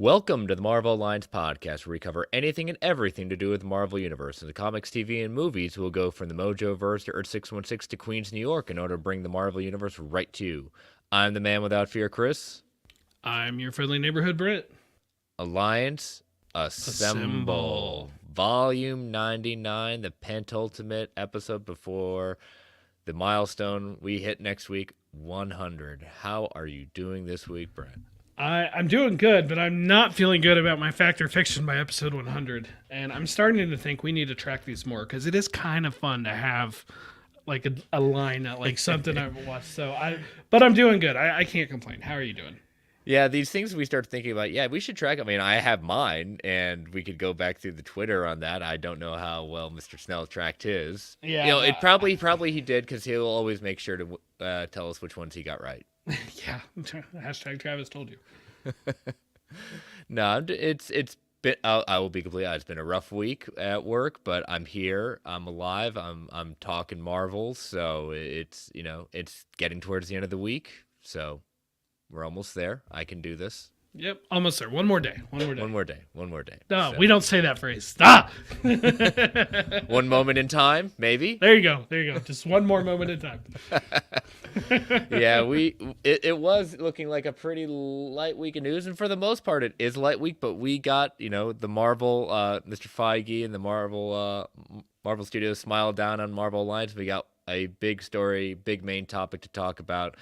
Welcome to the Marvel Alliance podcast, where we cover anything and everything to do with the Marvel Universe. In the comics, TV, and movies, we'll go from the Mojoverse to Earth 616 to Queens, New York, in order to bring the Marvel Universe right to you. I'm the man without fear, Chris. I'm your friendly neighborhood Brit. Alliance Assemble. Volume 99, the penultimate episode before the milestone we hit next week, 100. How are you doing this week, Brent? I'm doing good, but I'm not feeling good about my Fact or Fiction by episode 100. And I'm starting to think we need to track these more, because it is kind of fun to have like a line, like something I've watched. But I'm doing good. I can't complain. How are you doing? Yeah, these things we start thinking about, we should track. I mean, I have mine, and we could go back through the Twitter on that. I don't know how well Mr. Snell tracked his. Yeah. It probably he did, because he'll always make sure to tell us which ones he got right. Yeah. Hashtag Travis told you. No, it's been. I will be completely honest. It's been a rough week at work, but I'm here. I'm alive. I'm talking Marvel, so it's it's getting towards the end of the week, so we're almost there. I can do this. Yep, almost there. One more day. One more day. No, we don't say that phrase. Stop. One moment in time, maybe. There you go. Just one more moment in time. Yeah, it was looking like a pretty light week of news, and for the most part, it is a light week. But we got the Marvel, Mr. Feige and the Marvel Studios smiled down on Marvel Alliance. We got a big story, big main topic to talk about.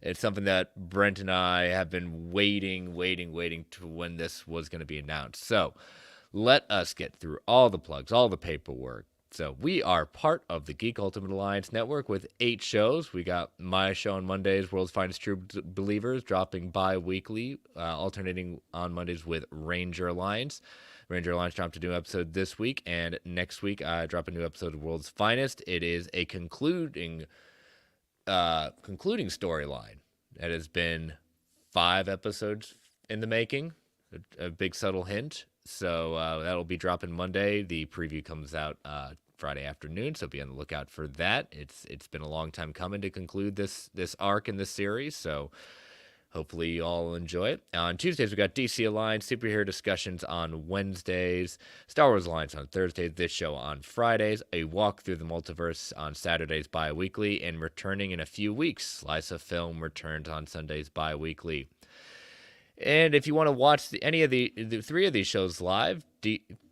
It's something that Brent and I have been waiting to when this was going to be announced. So let us get through all the plugs, all the paperwork. So we are part of the Geek Ultimate Alliance Network with 8 shows. We got my show on Mondays, World's Finest True Believers, dropping bi-weekly, alternating on Mondays with Ranger Alliance. Ranger Alliance dropped a new episode this week, and next week I drop a new episode of World's Finest. It is a concluding storyline that has been 5 episodes in the making. A big subtle hint. So that'll be dropping Monday. The preview comes out Friday afternoon, so be on the lookout for that. It's been a long time coming to conclude this arc in this series, so hopefully you all enjoy it. On Tuesdays, we got DC Alliance, superhero discussions on Wednesdays, Star Wars Alliance on Thursdays, this show on Fridays, a walk through the multiverse on Saturdays bi-weekly, and returning in a few weeks, Slice of Film returns on Sundays bi-weekly. And if you want to watch any of the 3 of these shows live,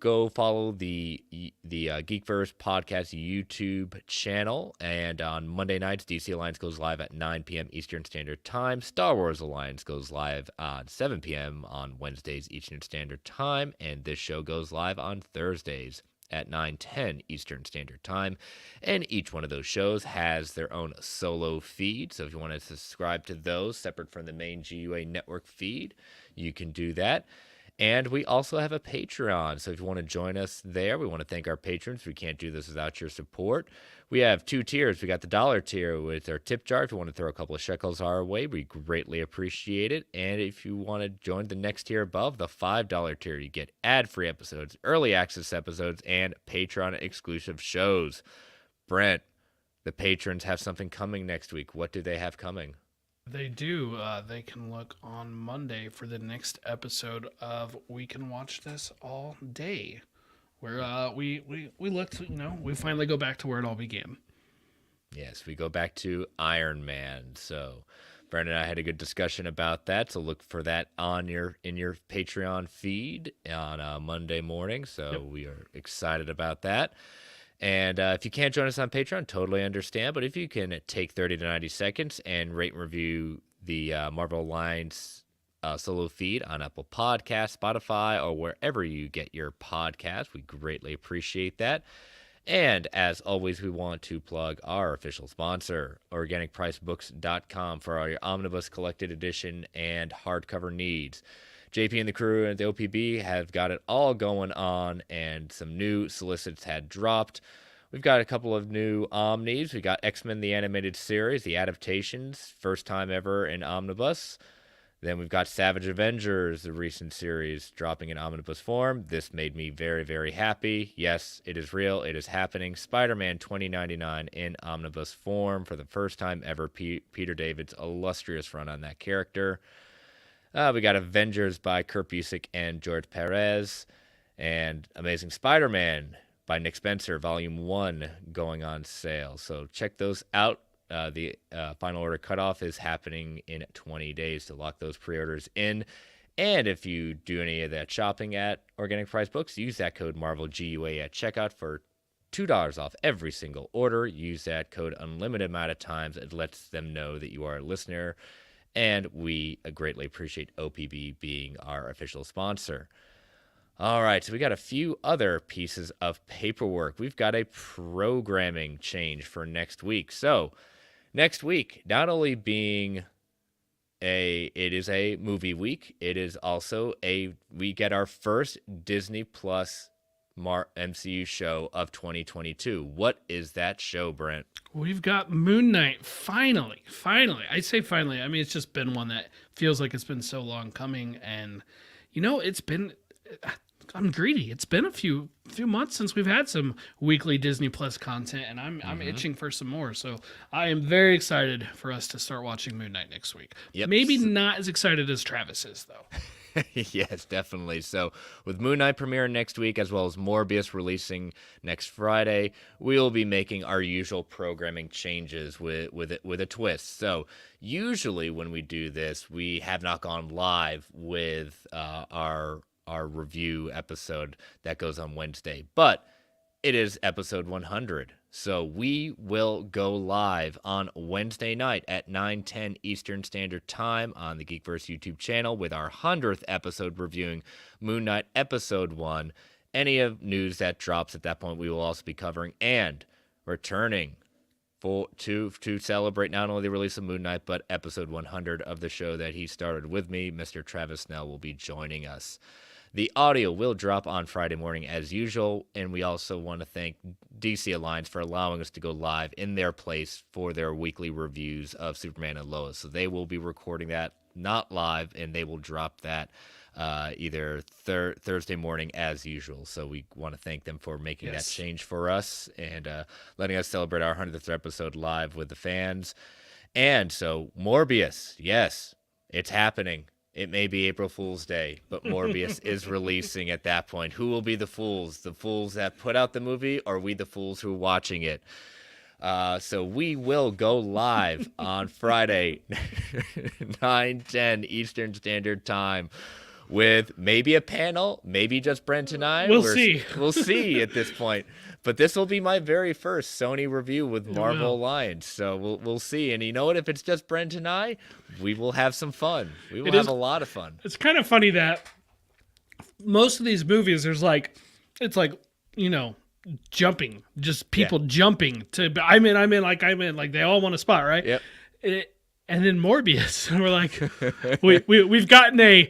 go follow the Geekverse podcast YouTube channel. And on Monday nights, DC Alliance goes live at 9 p.m. Eastern Standard Time. Star Wars Alliance goes live on 7 p.m. on Wednesdays Eastern Standard Time. And this show goes live on Thursdays at 9:10 Eastern Standard Time. And each one of those shows has their own solo feed. So if you want to subscribe to those separate from the main GUA network feed, you can do that. And we also have a Patreon. So if you want to join us there, we want to thank our patrons. We can't do this without your support. We have 2 tiers. We got the $1 tier with our tip jar. If you want to throw a couple of shekels our way, we greatly appreciate it. And if you want to join the next tier above, the $5 tier, you get ad-free episodes, early access episodes, and Patreon-exclusive shows. Brent, the patrons have something coming next week. What do they have coming? They do. They can look on Monday for the next episode of We Can Watch This All Day, where we looked, we finally go back to where it all began. Yes, we go back to Iron Man. So Brandon and I had a good discussion about that. So look for that in your Patreon feed on Monday morning. So yep. We are excited about that. And if you can't join us on Patreon, totally understand. But if you can take 30 to 90 seconds and rate and review the Marvel Alliance solo feed on Apple Podcasts, Spotify, or wherever you get your podcast, we greatly appreciate that. And as always, we want to plug our official sponsor, OrganicPriceBooks.com, for all your omnibus collected edition and hardcover needs. JP and the crew and the OPB have got it all going on, and some new solicits had dropped. We've got a couple of new omnis. We got X-Men the Animated Series, the adaptations, first time ever in omnibus. Then we've got Savage Avengers, the recent series, dropping in omnibus form. This made me very, very happy. Yes, it is real. It is happening. Spider-Man 2099 in omnibus form for the first time ever. Peter David's illustrious run on that character. We got Avengers by Kurt Busiek and George Perez, and Amazing Spider-Man by Nick Spencer, Volume 1, going on sale. So check those out. The final order cutoff is happening in 20 days to lock those pre-orders in. And if you do any of that shopping at Organic Price Books, use that code MarvelGUA at checkout for $2 off every single order. Use that code unlimited amount of times. It lets them know that you are a listener. And we greatly appreciate OPB being our official sponsor. All right, so we got a few other pieces of paperwork. We've got a programming change for next week. So next week, not only being it is a movie week, it is also we get our first Disney Plus MCU show of 2022. What is that show, Brent? We've got Moon Knight, finally. I say finally. I mean, it's just been one that feels like it's been so long coming. And, it's been, I'm greedy. It's been a few months since we've had some weekly Disney Plus content, and I'm itching for some more. So I am very excited for us to start watching Moon Knight next week. Yep. Maybe not as excited as Travis is, though. Yes, definitely. So with Moon Knight premiering next week, as well as Morbius releasing next Friday, we'll be making our usual programming changes with a twist. So usually when we do this, we have not gone live with our review episode that goes on Wednesday, but it is episode 100. So we will go live on Wednesday night at 9:10 Eastern Standard Time on the Geekverse YouTube channel with our 100th episode reviewing Moon Knight Episode 1. Any of news that drops at that point, we will also be covering, and returning to celebrate not only the release of Moon Knight, but episode 100 of the show that he started with me. Mr. Travis Snell will be joining us. The audio will drop on Friday morning as usual, and we also want to thank DC Alliance for allowing us to go live in their place for their weekly reviews of Superman and Lois. So they will be recording that, not live, and they will drop that either Thursday morning as usual. So we want to thank them for making that change for us and letting us celebrate our 100th episode live with the fans. And so Morbius, yes, it's happening. It may be April Fool's Day, but Morbius is releasing at that point. Who will be the fools? The fools that put out the movie, or we the fools who are watching it? So we will go live on Friday, 9:10 Eastern Standard Time, with maybe a panel, maybe just Brent and I. We'll see. We'll see at this point. But this will be my very first Sony review with Marvel Alliance. So we'll see. And you know what? If it's just Brent and I, we will have some fun. We will have a lot of fun. It's kind of funny that most of these movies, jumping, just people jumping to, I'm in, like they all want a spot, right? Yep. And then Morbius, we're like, we've gotten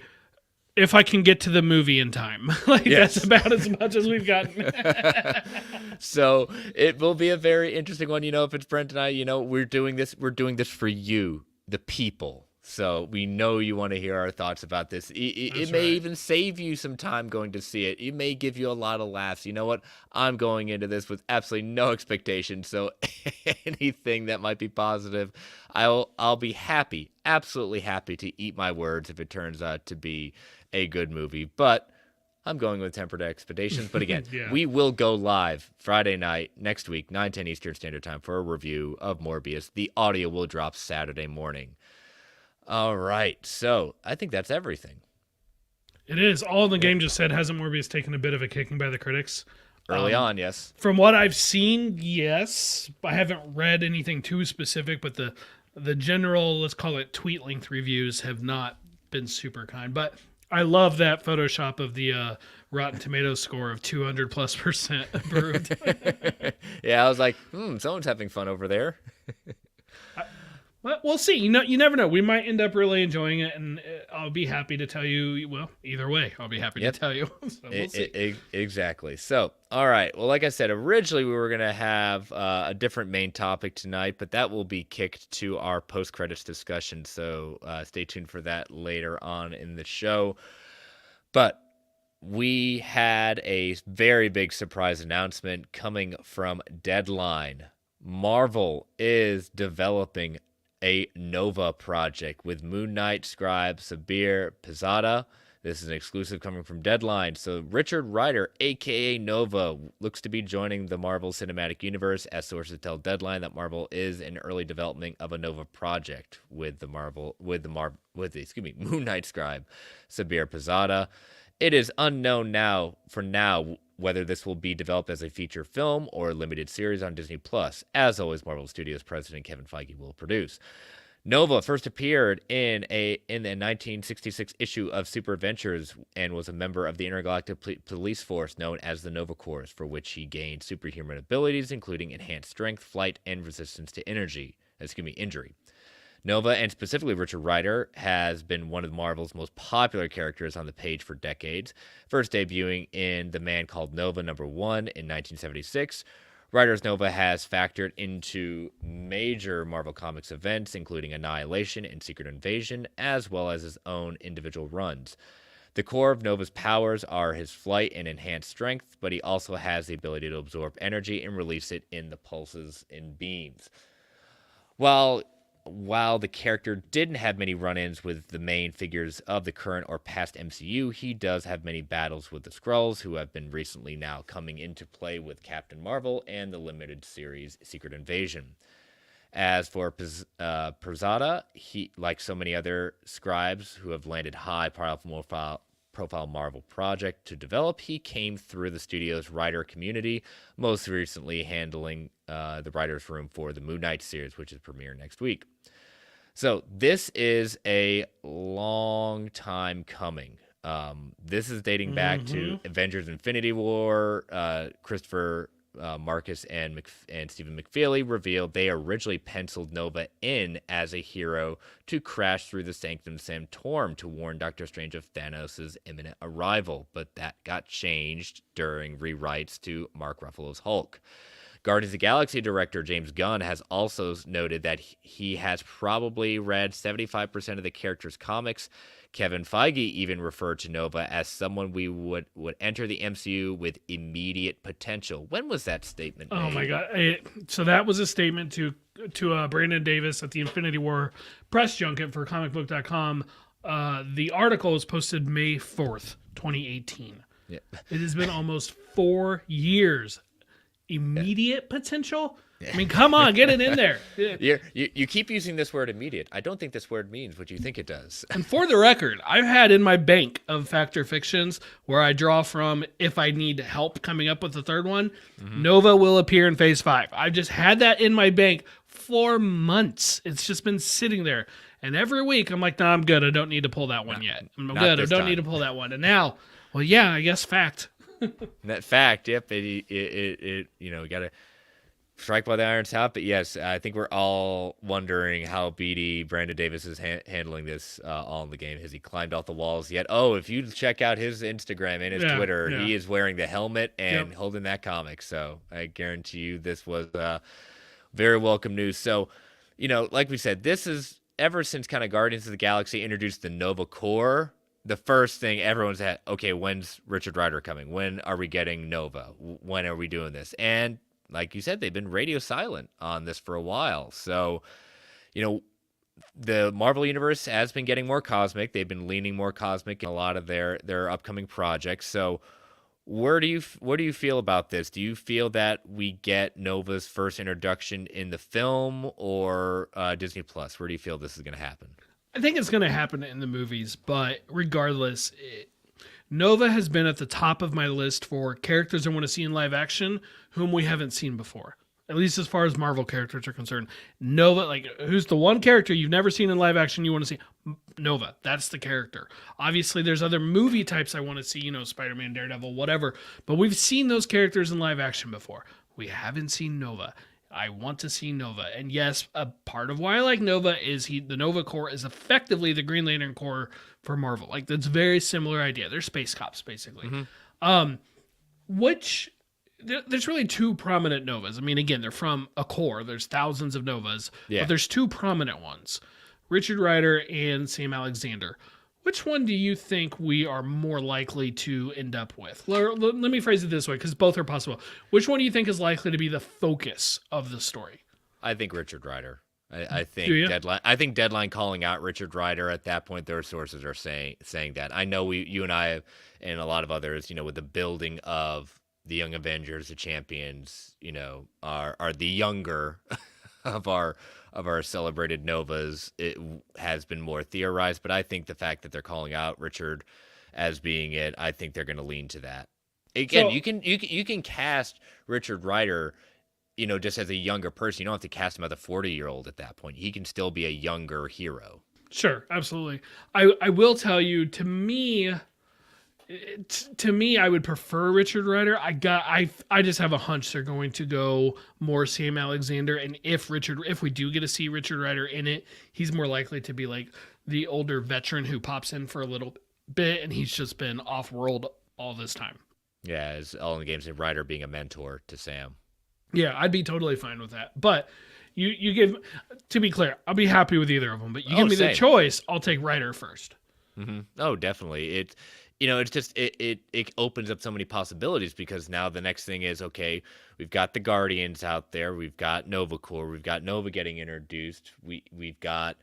if I can get to the movie in time. That's about as much as we've gotten. So it will be a very interesting one. If it's Brent and I, we're doing this for you, the people. So we know you want to hear our thoughts about this. It may even save you some time going to see it. It may give you a lot of laughs. You know what? I'm going into this with absolutely no expectations. So anything that might be positive, I'll be happy, absolutely happy to eat my words if it turns out to be a good movie. But I'm going with tempered expectations. But again, we will go live Friday night next week, 9:10 Eastern Standard Time, for a review of Morbius. The audio will drop Saturday morning. All right, so I think that's everything. It is. All the game just said, hasn't Morbius taken a bit of a kicking by the critics? Early on, yes. From what I've seen, yes. I haven't read anything too specific, but the general, let's call it tweet-length reviews have not been super kind. But I love that Photoshop of the Rotten Tomatoes score of 200+% approved. Yeah, I was like, someone's having fun over there. Well, we'll see. You never know. We might end up really enjoying it, and I'll be happy to tell you. Well, either way, I'll be happy to tell you. So we'll see. Exactly. So, all right. Well, like I said, originally we were going to have a different main topic tonight, but that will be kicked to our post-credits discussion. So stay tuned for that later on in the show. But we had a very big surprise announcement coming from Deadline. Marvel is developing a Nova project with Moon Knight, Scribe, Sabir, Pirzada. This is an exclusive coming from Deadline. So Richard Rider, a.k.a. Nova, looks to be joining the Marvel Cinematic Universe, as sources tell Deadline that Marvel is in early development of a Nova project with the Moon Knight Scribe, Sabir, Pirzada. It is unknown for now whether this will be developed as a feature film or a limited series on Disney+. As always, Marvel Studios president Kevin Feige will produce. Nova first appeared in the 1966 issue of Super Adventures and was a member of the intergalactic police force known as the Nova Corps, for which he gained superhuman abilities, including enhanced strength, flight, and resistance to injury. Nova, and specifically Richard Rider, has been one of Marvel's most popular characters on the page for decades, first debuting in The Man Called Nova #1 in 1976. Rider's Nova has factored into major Marvel Comics events, including Annihilation and Secret Invasion, as well as his own individual runs. The core of Nova's powers are his flight and enhanced strength, but he also has the ability to absorb energy and release it in the pulses and beams. While the character didn't have many run-ins with the main figures of the current or past MCU, he does have many battles with the Skrulls, who have been recently now coming into play with Captain Marvel and the limited series Secret Invasion. As for Pirzada, he, like so many other scribes who have landed high profile Marvel project to develop, he came through the studio's writer community, most recently handling the writer's room for the Moon Knight series, which is premiere next week. So this is a long time coming. This is dating back to Avengers Infinity War. Christopher Marcus and Stephen McFeely revealed they originally penciled Nova in as a hero to crash through the Sanctum Sanctorum to warn Doctor Strange of Thanos' imminent arrival, but that got changed during rewrites to Mark Ruffalo's Hulk. Guardians of the Galaxy director James Gunn has also noted that he has probably read 75% of the character's comics. Kevin Feige even referred to Nova as someone we would enter the MCU with immediate potential. When was that statement made? Oh my God. So that was a statement to Brandon Davis at the Infinity War press junket for comicbook.com. The article was posted May 4th, 2018. Yeah. It has been almost 4 years. Immediate potential? I mean, come on, get it in there. You keep using this word immediate. I don't think this word means what you think it does. And for the record, I've had in my bank of Factor Fictions where I draw from if I need help coming up with the third one, Nova will appear in Phase 5. I've just had that in my bank for months. It's just been sitting there. And every week I'm like, no, I'm good. I don't need to pull that one yet. I'm good. I don't need to pull that one. And now, well, yeah, I guess fact. That fact, yep. It got to strike while the iron's hot. But yes, I think we're all wondering how Brandon Davis is handling this all in the game. Has he climbed off the walls yet? Oh, if you check out his Instagram and his Twitter, he is wearing the helmet and holding that comic. So I guarantee you this was very welcome news. So, like we said, this is ever since kind of Guardians of the Galaxy introduced the Nova Corps. The first thing everyone's at, okay, when's Richard Rider coming? When are we getting Nova? When are we doing this? And like you said, they've been radio silent on this for a while. So, the Marvel Universe has been getting more cosmic. They've been leaning more cosmic in a lot of their upcoming projects. So what do you feel about this? Do you feel that we get Nova's first introduction in the film or Disney Plus? Where do you feel this is going to happen? I think it's going to happen in the movies, but regardless, Nova has been at the top of my list for characters I want to see in live action whom we haven't seen before, at least as far as Marvel characters are concerned. Nova, who's the one character you've never seen in live action you want to see? Nova, that's the character. Obviously, there's other movie types I want to see, Spider-Man, Daredevil, whatever, but we've seen those characters in live action before. We haven't seen Nova. I want to see Nova. And yes, a part of why I like Nova is the Nova Corps is effectively the Green Lantern Corps for Marvel. That's a very similar idea. They're space cops, basically. There's really two prominent Novas. I mean, again, they're from a Corps. There's thousands of Novas, but there's two prominent ones. Richard Rider and Sam Alexander. Which one do you think we are more likely to end up with? Let me phrase it this way, because both are possible. Which one do you think is likely to be the focus of the story? I think Richard Rider. I Do think you? Deadline calling out Richard Rider at that point. Their sources are saying that. I know you and I and a lot of others, with the building of the Young Avengers, the champions, are the younger of our celebrated Novas. It has been more theorized, but I think the fact that they're calling out Richard as being it, I think they're going to lean to that. Again, So you can cast Richard Rider, just as a younger person. You don't have to cast him as a 40-year-old at that point. He can still be a younger hero. sure, absolutely. I will tell you, to me, I would prefer Richard Rider. I just have a hunch they're going to go more Sam Alexander, and if we do get to see Richard Rider in it, he's more likely to be like the older veteran who pops in for a little bit, and he's just been off world all this time. Yeah, as all in the games and Rider being a mentor to Sam. Yeah, I'd be totally fine with that. But you give, to be clear, I'll be happy with either of them. But you give me the choice, I'll take Rider first. Mm-hmm. Oh, definitely. It's just it opens up so many possibilities, because now the next thing is, okay, we've got the Guardians out there, we've got Nova Corps, we've got Nova getting introduced, we've got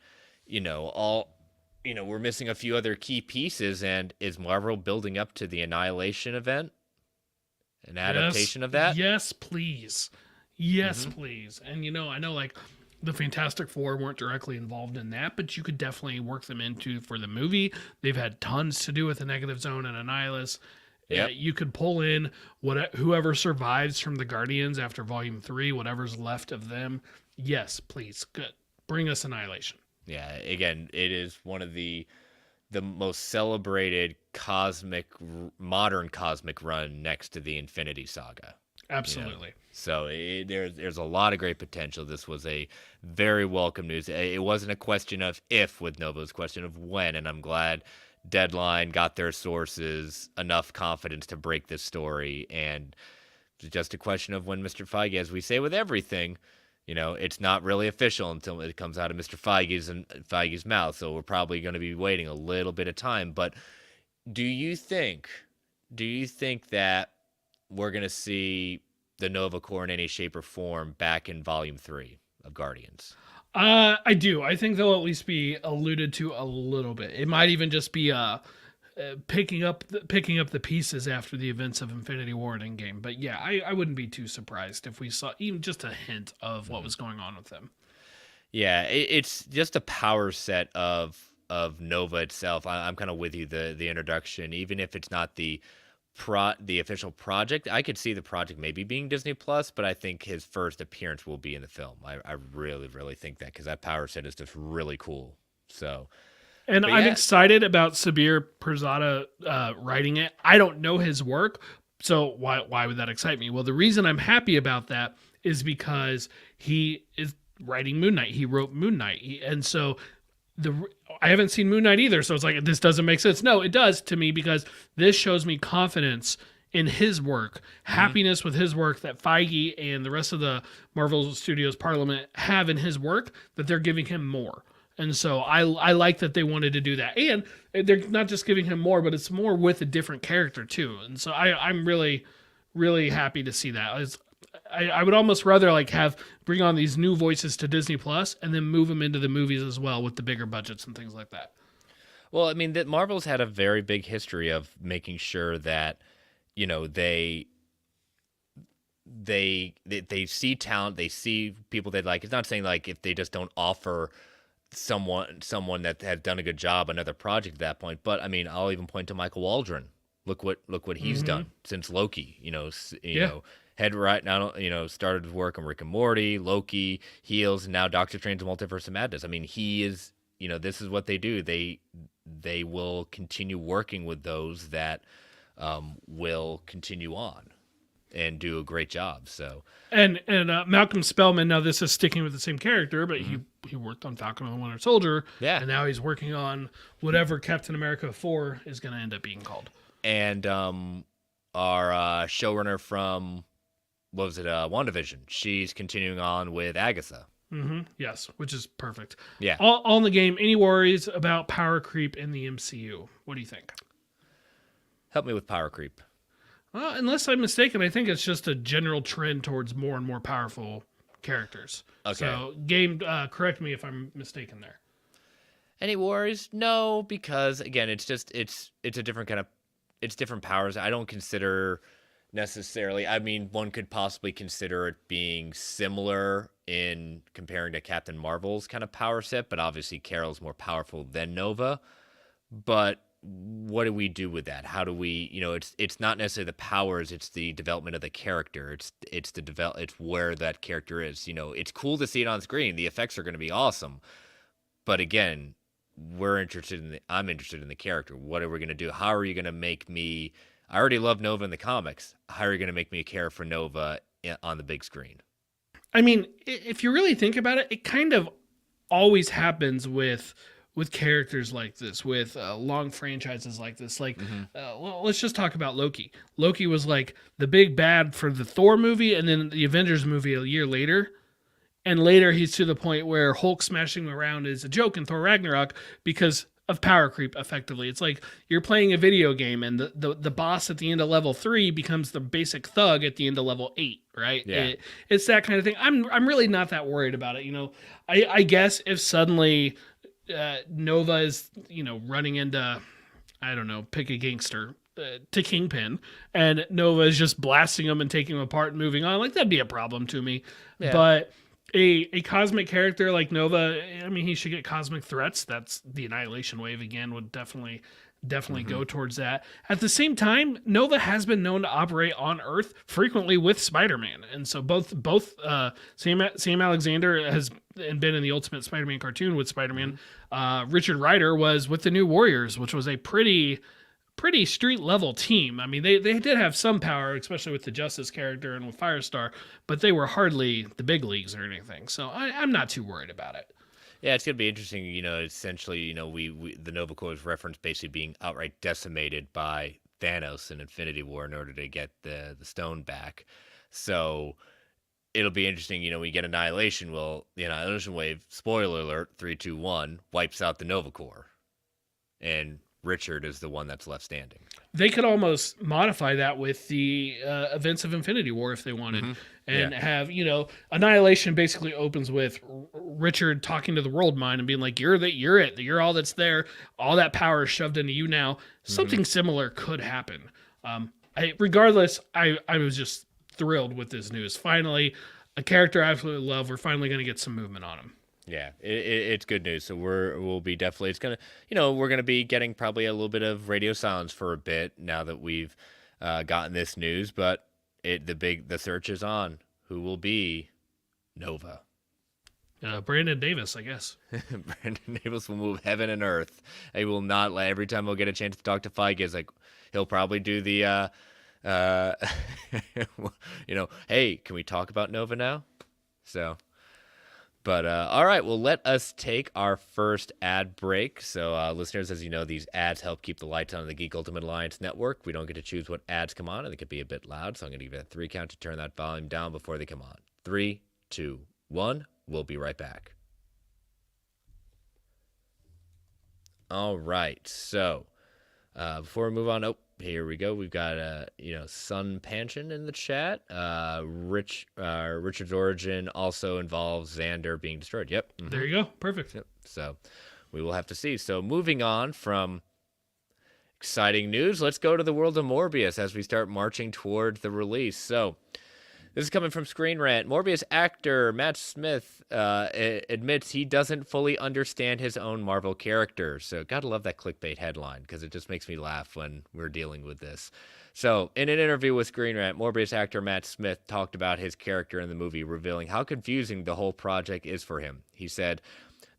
we're missing a few other key pieces, and is Marvel building up to the Annihilation event? An adaptation of that? Yes, please. Yes, please. And I know like the Fantastic Four weren't directly involved in that, but you could definitely work them into for the movie. They've had tons to do with the Negative Zone and Annihilus. Yep. You could pull in whoever survives from the Guardians after Volume 3, whatever's left of them. Yes, please. Good. Bring us Annihilation. Yeah, again, it is one of the most celebrated modern cosmic run next to the Infinity Saga. Absolutely. So there's a lot of great potential. This was a very welcome news. It wasn't a question of if with Nova, it was a question of when, and I'm glad Deadline got their sources enough confidence to break this story. And it's just a question of when Mr. Feige, as we say with everything, it's not really official until it comes out of Mr. Feige's mouth. So we're probably going to be waiting a little bit of time. But do you think that we're going to see the Nova Corps in any shape or form back in Volume 3 of Guardians? I do. I think they'll at least be alluded to a little bit. It might even just be picking up the pieces after the events of Infinity War and Endgame. But yeah, I wouldn't be too surprised if we saw even just a hint of what was going on with them. Yeah, it's just a power set of Nova itself. I'm kind of with you. The introduction, even if it's not the official project, I could see the project maybe being Disney Plus, but I think his first appearance will be in the film. I really, really think that, because that power set is just really cool. So. And I'm excited about Sabir Pirzada writing it. I don't know his work, so why would that excite me? Well, the reason I'm happy about that is because he is writing Moon Knight. He wrote Moon Knight, and so I haven't seen Moon Knight either. So it's like, this doesn't make sense. No, it does to me, because this shows me confidence in his work, happiness with his work that Feige and the rest of the Marvel Studios Parliament have in his work, that they're giving him more. And so I like that they wanted to do that. And they're not just giving him more, but it's more with a different character too. And so I'm really, really happy to see that. I would almost rather bring on these new voices to Disney Plus and then move them into the movies as well with the bigger budgets and things like that. Well, I mean, that Marvel's had a very big history of making sure that, they see talent, they see people they like. It's not saying like if they just don't offer someone that has done a good job another project at that point, but I mean, I'll even point to Michael Waldron. Look what he's done since Loki. Head right now, started his work on Rick and Morty, Loki, Heels, and now Doctor Strange and Multiverse of Madness. I mean, he is, this is what they do. They will continue working with those that will continue on and do a great job. So and Malcolm Spellman, now this is sticking with the same character, but he worked on Falcon and the Winter Soldier, and now he's working on whatever Captain America 4 is going to end up being called. And our showrunner from WandaVision, she's continuing on with Agatha. Yes, which is perfect. Yeah. All in the game. Any worries about power creep in the MCU? What do you think? Help me with power creep. Unless I'm mistaken, I think it's just a general trend towards more and more powerful characters. Okay. So, game, correct me if I'm mistaken there. Any worries? No, because again, it's a different kind of, it's different powers. I don't consider necessarily. I mean, one could possibly consider it being similar in comparing to Captain Marvel's kind of power set, but obviously Carol's more powerful than Nova. But what do we do with that? How do we, it's not necessarily the powers, it's the development of the character. It's where that character is. It's cool to see it on screen. The effects are going to be awesome. But again, I'm interested in the character. What are we going to do? How are you going to make me, I already love Nova in the comics. How are you going to make me care for Nova on the big screen? I mean, if you really think about it, it kind of always happens with characters like this, with long franchises like this. Like, well, let's just talk about Loki. Loki was like the big bad for the Thor movie, and then the Avengers movie a year later. And later he's to the point where Hulk smashing him around is a joke in Thor Ragnarok because of power creep, effectively. It's like you're playing a video game and the boss at the end of level 3 becomes the basic thug at the end of level 8, right? Yeah. It's that kind of thing. I'm really not that worried about it. I guess if suddenly Nova is, running into, I don't know, pick a gangster, to Kingpin, and Nova is just blasting him and taking him apart and moving on, like, that'd be a problem to me. Yeah. But a cosmic character like Nova, I mean, he should get cosmic threats. That's the Annihilation Wave again, would definitely go towards that. At the same time, Nova has been known to operate on Earth frequently with Spider-Man, and so both Sam Alexander has been in the Ultimate Spider-Man cartoon with Spider-Man. Richard Rider was with the New Warriors, which was a pretty street level team. I mean, they did have some power, especially with the Justice character and with Firestar, but they were hardly the big leagues or anything. So I'm not too worried about it. Yeah, it's gonna be interesting. Essentially, we the Nova Corps is referenced basically being outright decimated by Thanos in Infinity War in order to get the stone back. So it'll be interesting. We get Annihilation. Well, the Annihilation Wave, spoiler alert, 3, 2, 1, wipes out the Nova Corps, and Richard is the one that's left standing. They could almost modify that with the events of Infinity War if they wanted, and have Annihilation basically opens with Richard talking to the World Mind and being like, "You're it, you're all that's there, all that power is shoved into you now." Something similar could happen. Regardless, I was just thrilled with this news. Finally, a character I absolutely love. We're finally going to get some movement on him. Yeah, it's good news. So we'll be definitely, it's gonna, we're gonna be getting probably a little bit of radio silence for a bit now that we've gotten this news. But the search is on. Who will be Nova? Brandon Davis, I guess. Brandon Davis will move heaven and earth. He will not let, every time he'll get a chance to talk to Feige, it's like he'll probably do the hey, can we talk about Nova now? So. But all right, well, let us take our first ad break. So listeners, as you know, these ads help keep the lights on in the Geek Ultimate Alliance Network. We don't get to choose what ads come on, and they can be a bit loud. So I'm going to give it a 3 count to turn that volume down before they come on. 3, 2, 1. We'll be right back. All right, so before we move on, here we go. We've got Sun Pansion in the chat. Richard's origin also involves Xander being destroyed. Yep. Mm-hmm. There you go. Perfect. Yep. So we will have to see. So moving on from exciting news, let's go to the world of Morbius as we start marching toward the release. So this is coming from Screen Rant. Morbius actor Matt Smith admits he doesn't fully understand his own Marvel character. So gotta love that clickbait headline because it just makes me laugh when we're dealing with this. So in an interview with Screen Rant, Morbius actor Matt Smith talked about his character in the movie, revealing how confusing the whole project is for him. He said,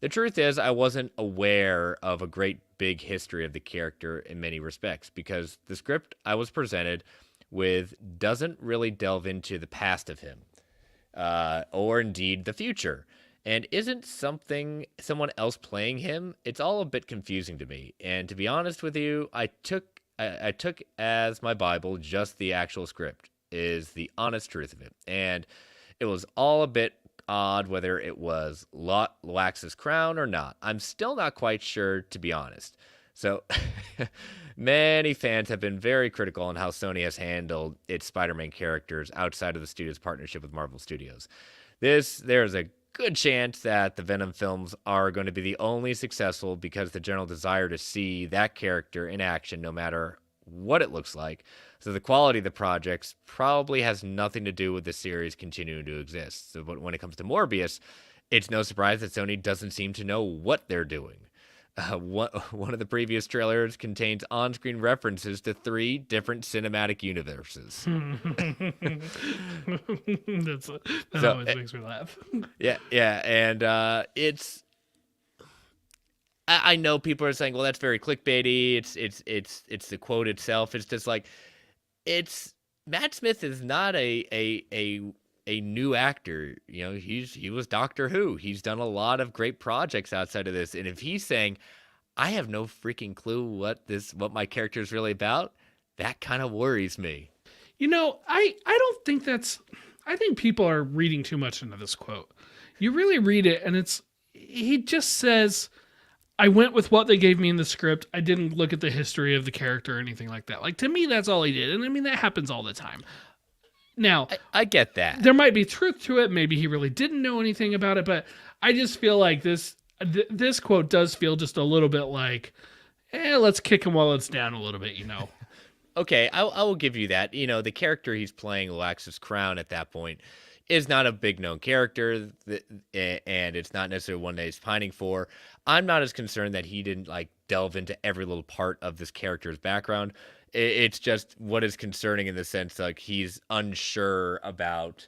"The truth is I wasn't aware of a great big history of the character in many respects because the script I was presented with doesn't really delve into the past of him or indeed the future, and isn't someone else playing him. It's all a bit confusing to me, and to be honest with you, I took as my Bible just the actual script is the honest truth of it, and it was all a bit odd whether it was Wax's crown or not. I'm still not quite sure, to be honest." So many fans have been very critical on how Sony has handled its Spider-Man characters outside of the studio's partnership with Marvel Studios. There's a good chance that the Venom films are going to be the only successful because the general desire to see that character in action, no matter what it looks like. So the quality of the projects probably has nothing to do with the series continuing to exist. So but when it comes to Morbius, it's no surprise that Sony doesn't seem to know what they're doing. One of the previous trailers contains on-screen references to 3 different cinematic universes. That always makes me laugh. Yeah, and it's. I know people are saying, "Well, that's very clickbaity." It's the quote itself. It's just like, it's Matt Smith is not a new actor. You know, he was Doctor Who. He's done a lot of great projects outside of this. And if he's saying, I have no freaking clue what my character is really about, that kind of worries me. You know, I don't think that's. I think people are reading too much into this quote. You really read it, and he just says, I went with what they gave me in the script. I didn't look at the history of the character or anything like that. Like, to me, that's all he did. And I mean, that happens all the time. Now, I get that. There might be truth to it. Maybe he really didn't know anything about it, but I just feel like this quote does feel just a little bit like, let's kick him while it's down a little bit, you know. Okay, I will give you that. You know, the character he's playing, Laxus Crown, at that point, is not a big known character, and it's not necessarily one that he's pining for. I'm not as concerned that he didn't like delve into every little part of this character's background. It's just what is concerning in the sense like he's unsure about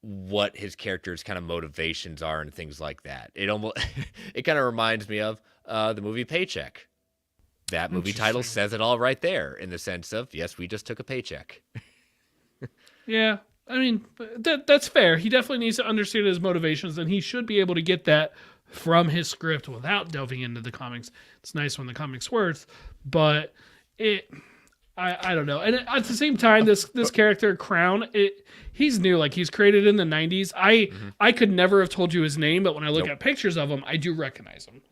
what his character's kind of motivations are and things like that. It almost it kind of reminds me of the movie Paycheck. That movie title says it all right there in the sense of, yes, we just took a paycheck. Yeah. I mean, that's fair. He definitely needs to understand his motivations, and he should be able to get that from his script without delving into the comics. It's nice when the comics works, but I don't know. And at the same time, this character, Crown, he's new. Like, he's created in the 90s. I could never have told you his name, but when I look at pictures of him, I do recognize him.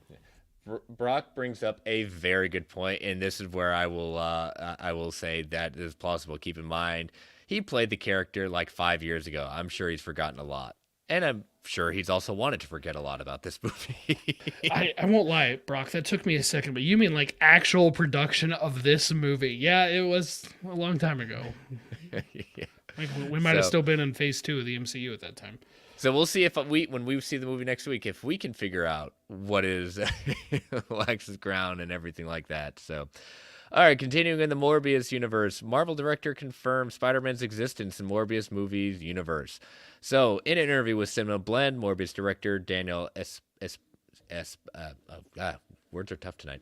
Brock brings up a very good point, and this is where I will say that it is plausible. Keep in mind, he played the character like 5 years ago. I'm sure he's forgotten a lot, and I'm sure he's also wanted to forget a lot about this movie. I won't lie, Brock, that took me a second, but you mean like actual production of this movie? Yeah, it was a long time ago. Yeah. Like, we might have still been in phase 2 of the MCU at that time. So we'll see if when we see the movie next week, if we can figure out what is Laxus Crown and everything like that. So, all right, continuing in the Morbius universe, Marvel director confirms Spider-Man's existence in Morbius movies universe. So, in an interview with Cinema Blend, Morbius director Daniel words are tough tonight.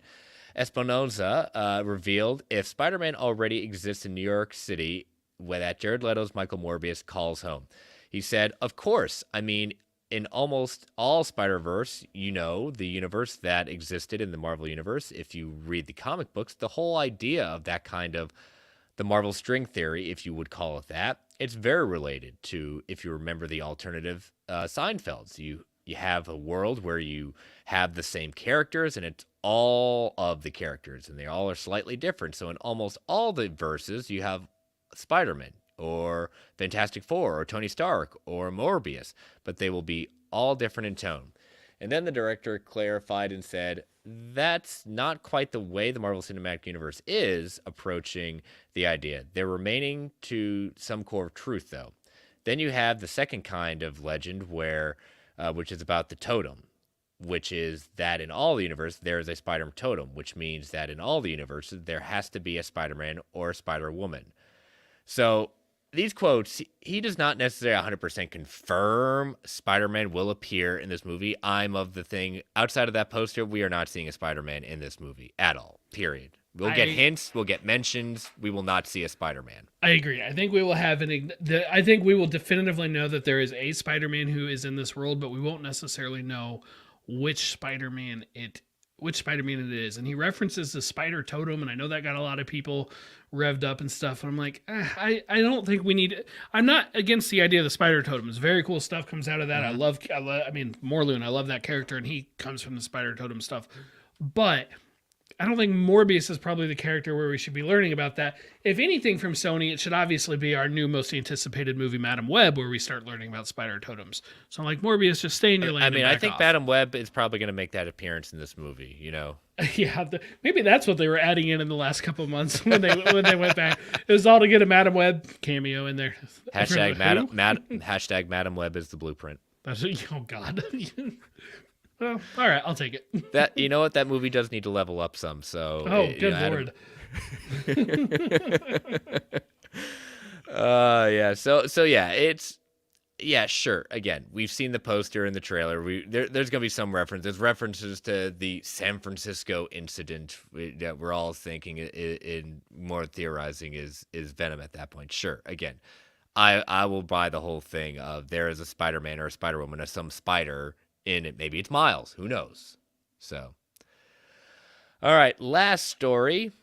Espinosa revealed if Spider-Man already exists in New York City, that Jared Leto's Michael Morbius calls home. He said, of course, I mean, in almost all Spider-Verse, you know, the universe that existed in the Marvel universe, if you read the comic books, the whole idea of that kind of the Marvel string theory, if you would call it that, it's very related to, if you remember the alternative Seinfelds. You have a world where you have the same characters, and it's all of the characters, and they all are slightly different. So in almost all the verses, you have Spider-Man, or Fantastic Four, or Tony Stark, or Morbius, but they will be all different in tone. And then the director clarified and said, that's not quite the way the Marvel Cinematic Universe is approaching the idea. They're remaining to some core of truth, though. Then you have the second kind of legend, which is about the totem, which is that in all the universe, there is a Spider-Man totem, which means that in all the universes, there has to be a Spider-Man or a Spider-Woman. So these quotes, he does not necessarily 100% confirm Spider-Man will appear in this movie. I'm of the thing, outside of that poster, we are not seeing a Spider-Man in this movie at all, period. We'll get hints, we'll get mentions, we will not see a Spider-Man. I agree. I think we will I think we will definitively know that there is a Spider-Man who is in this world, but we won't necessarily know which Spider-Man it is. And he references the spider totem, and I know that got a lot of people revved up and stuff. And I'm like, I don't think we need it. I'm not against the idea of the spider totem. It's very cool stuff comes out of that. I mean, Morloon, I love that character, and he comes from the spider totem stuff. But I don't think Morbius is probably the character where we should be learning about that. If anything from Sony, it should obviously be our new most anticipated movie, Madam Web, where we start learning about spider totems. So I'm like, Morbius, just stay in your lane. I mean, and I back think off. Madam Web is probably going to make that appearance in this movie. You know, Yeah, maybe that's what they were adding in the last couple of months when they went back. It was all to get a Madam Web cameo in there. hashtag hashtag Madam Web is the blueprint. That's, oh God. Well, all right, I'll take it. That, you know what, that movie does need to level up some. So Good Lord. Yeah. So yeah, it's, yeah, sure. Again, we've seen the poster and the trailer. There's gonna be some references. References to the San Francisco incident that we're all thinking in more theorizing is Venom at that point. Sure. Again, I will buy the whole thing of there is a Spider-Man or a Spider-Woman or some spider in it. Maybe it's Miles. Who knows? So, all right. Last story.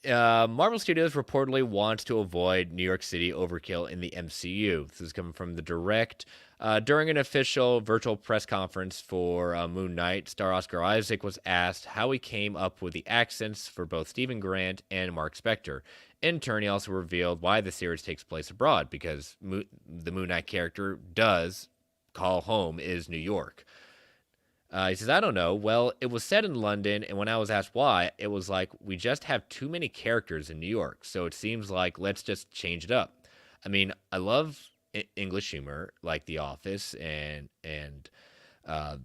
Marvel Studios reportedly wants to avoid New York City overkill in the MCU. This is coming from The Direct. During an official virtual press conference for Moon Knight, star Oscar Isaac was asked how he came up with the accents for both Stephen Grant and Mark Spector. In turn, he also revealed why the series takes place abroad, because the Moon Knight character does call home is New York. He says, I don't know. Well, it was set in London, and when I was asked why, it was like, we just have too many characters in New York, so it seems like let's just change it up. I mean, I love English humor, like The Office, and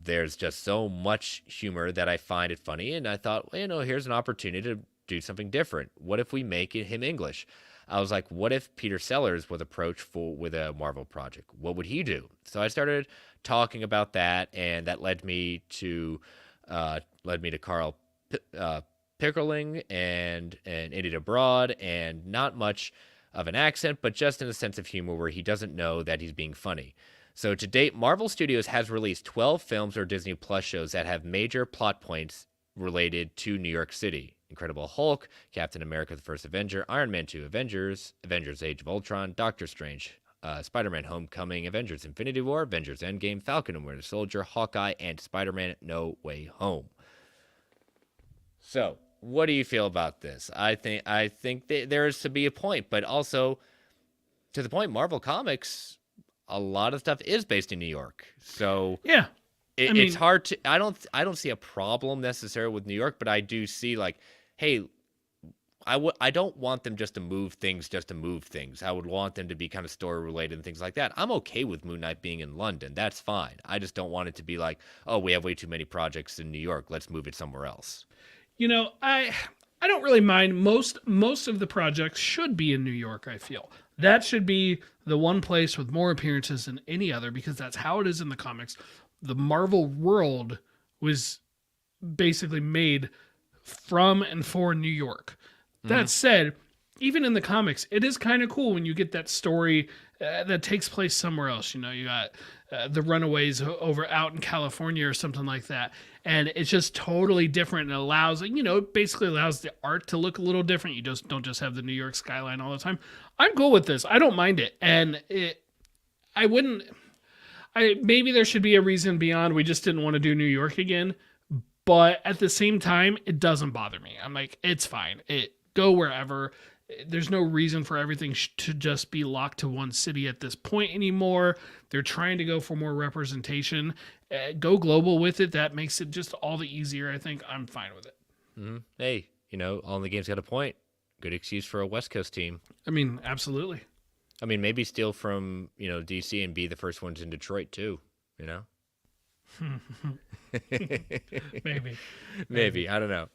there's just so much humor that I find it funny, and I thought, well, here's an opportunity to do something different. What if we make him English? I was like, what if Peter Sellers was approached with a Marvel project? What would he do? So I started talking about that, and that led me to Carl Pickering and Idiot Abroad, and not much of an accent, but just in a sense of humor where he doesn't know that he's being funny. So to date, Marvel Studios has released 12 films or Disney Plus shows that have major plot points related to New York City. Incredible Hulk, Captain America the First Avenger, Iron Man 2, Avengers Age of Ultron, Doctor Strange, Spider-Man Homecoming, Avengers Infinity War, Avengers Endgame, Falcon and Winter Soldier, Hawkeye, and Spider-Man No Way Home. So, what do you feel about this? I think there is to be a point, but also to the point, Marvel Comics, a lot of stuff is based in New York. So yeah, it's hard to. I don't see a problem necessarily with New York, but I do see like, hey, I don't want them just to move things. I would want them to be kind of story related and things like that. I'm okay with Moon Knight being in London. That's fine. I just don't want it to be like, oh, we have way too many projects in New York. Let's move it somewhere else. I don't really mind. Most of the projects should be in New York, I feel. That should be the one place with more appearances than any other, because that's how it is in the comics. The Marvel world was basically made from and for New York. That said, even in the comics, it is kind of cool when you get that story that takes place somewhere else. You got the Runaways out in California or something like that. And it's just totally different, and allows, it basically allows the art to look a little different. You just don't just have the New York skyline all the time. I'm cool with this. I don't mind it. And maybe there should be a reason beyond we just didn't want to do New York again. But at the same time, it doesn't bother me. I'm like, it's fine. Go wherever. There's no reason for everything to just be locked to one city at this point anymore. They're trying to go for more representation. Go global with it. That makes it just all the easier. I think I'm fine with it. Mm-hmm. Hey, all in the game's got a point. Good excuse for a West Coast team. I mean, absolutely. I mean, maybe steal from, DC and be the first ones in Detroit too, Maybe. I don't know.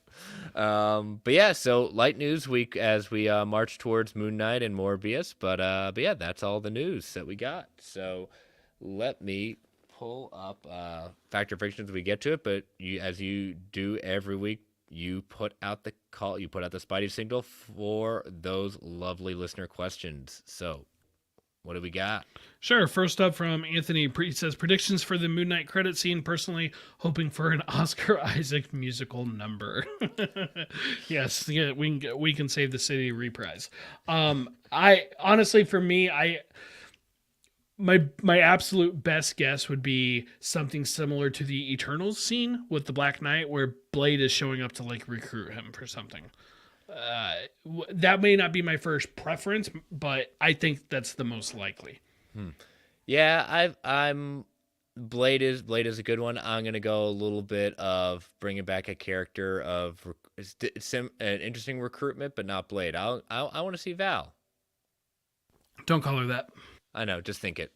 But yeah, so light news week as we march towards Moon Knight and Morbius. But yeah, that's all the news that we got. So let me pull up Fact or Fiction as we get to it. But as you do every week, you put out the call, you put out the Spidey signal for those lovely listener questions. So what do we got? Sure. First up from Anthony, he says, predictions for the Moon Knight credit scene. Personally, hoping for an Oscar Isaac musical number. Yes, yeah, we can save the city reprise. I honestly, for me, my absolute best guess would be something similar to the Eternals scene with the Black Knight, where Blade is showing up to like recruit him for something. That may not be my first preference, but I think that's the most likely. Yeah, I'm Blade is a good one. I'm gonna go a little bit of bringing back a character of an interesting recruitment, but not Blade. I want to see Val. Don't call her that. I know, just think it.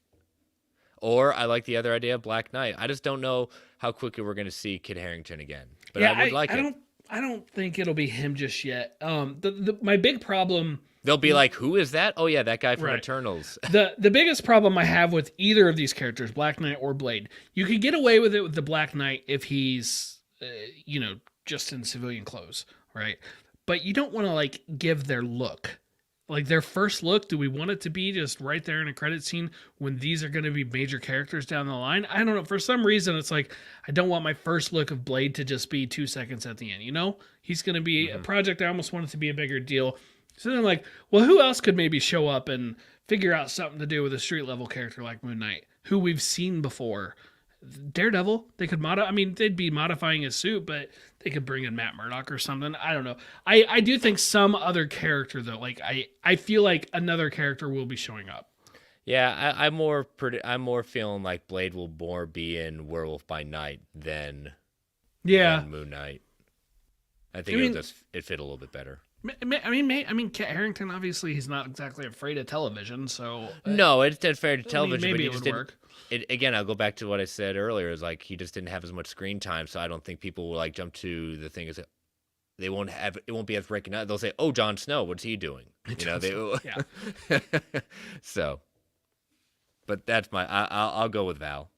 Or I like the other idea of Black Knight. I just don't know how quickly we're gonna see Kit Harington again, but I would like it. I don't think it'll be him just yet. My big problem. They'll be like, who is that? Oh yeah, that guy from Right. Eternals. The biggest problem I have with either of these characters, Black Knight or Blade, you could get away with it with the Black Knight if he's, just in civilian clothes, right? But you don't want to like give their look, like their first look. Do we want it to be just right there in a credit scene when these are going to be major characters down the line? I don't know. For some reason, it's like I don't want my first look of Blade to just be 2 seconds at the end. He's going to be a project. I almost want it to be a bigger deal. So then I'm like, well, who else could maybe show up and figure out something to do with a street level character like Moon Knight, who we've seen before? Daredevil, they could they'd be modifying his suit, but they could bring in Matt Murdock or something. I don't know. I do think some other character though, like I feel like another character will be showing up. Yeah, I'm more feeling like Blade will more be in Werewolf by Night than Moon Knight. I think it fit a little bit better. Kit Harington, obviously he's not exactly afraid of television, so no, it's afraid of television. Maybe but it would work. Again, I'll go back to what I said earlier. Is like he just didn't have as much screen time, so I don't think people will like jump to the thing. Is that it won't be as recognized. They'll say, "Oh, Jon Snow, what's he doing?" Yeah. So, but that's I'll go with Val.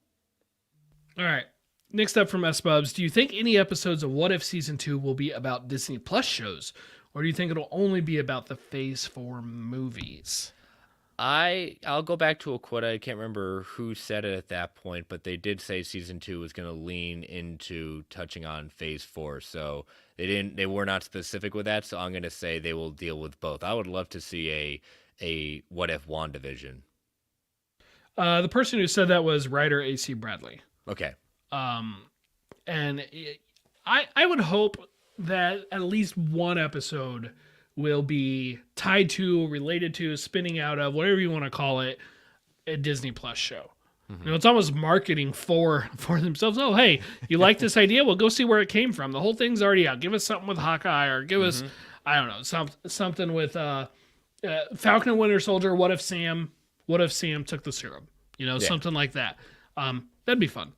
All right. Next up from S Bubs, do you think any episodes of What If Season 2 will be about Disney Plus shows? Or do you think it'll only be about the Phase 4 movies? I'll go back to a quote. I can't remember who said it at that point, but they did say Season 2 was going to lean into touching on Phase 4. So they were not specific with that. So I'm going to say they will deal with both. I would love to see a What If WandaVision. The person who said that was writer AC Bradley. Okay. And I would hope that at least one episode will be tied to, related to, spinning out of, whatever you want to call it, a Disney Plus show. Mm-hmm. It's almost marketing for themselves. Oh, hey, you like this idea? Well, go see where it came from. The whole thing's already out. Give us something with Hawkeye, or give us, I don't know, something with Falcon and Winter Soldier. What if Sam took the serum? Something like that. That'd be fun.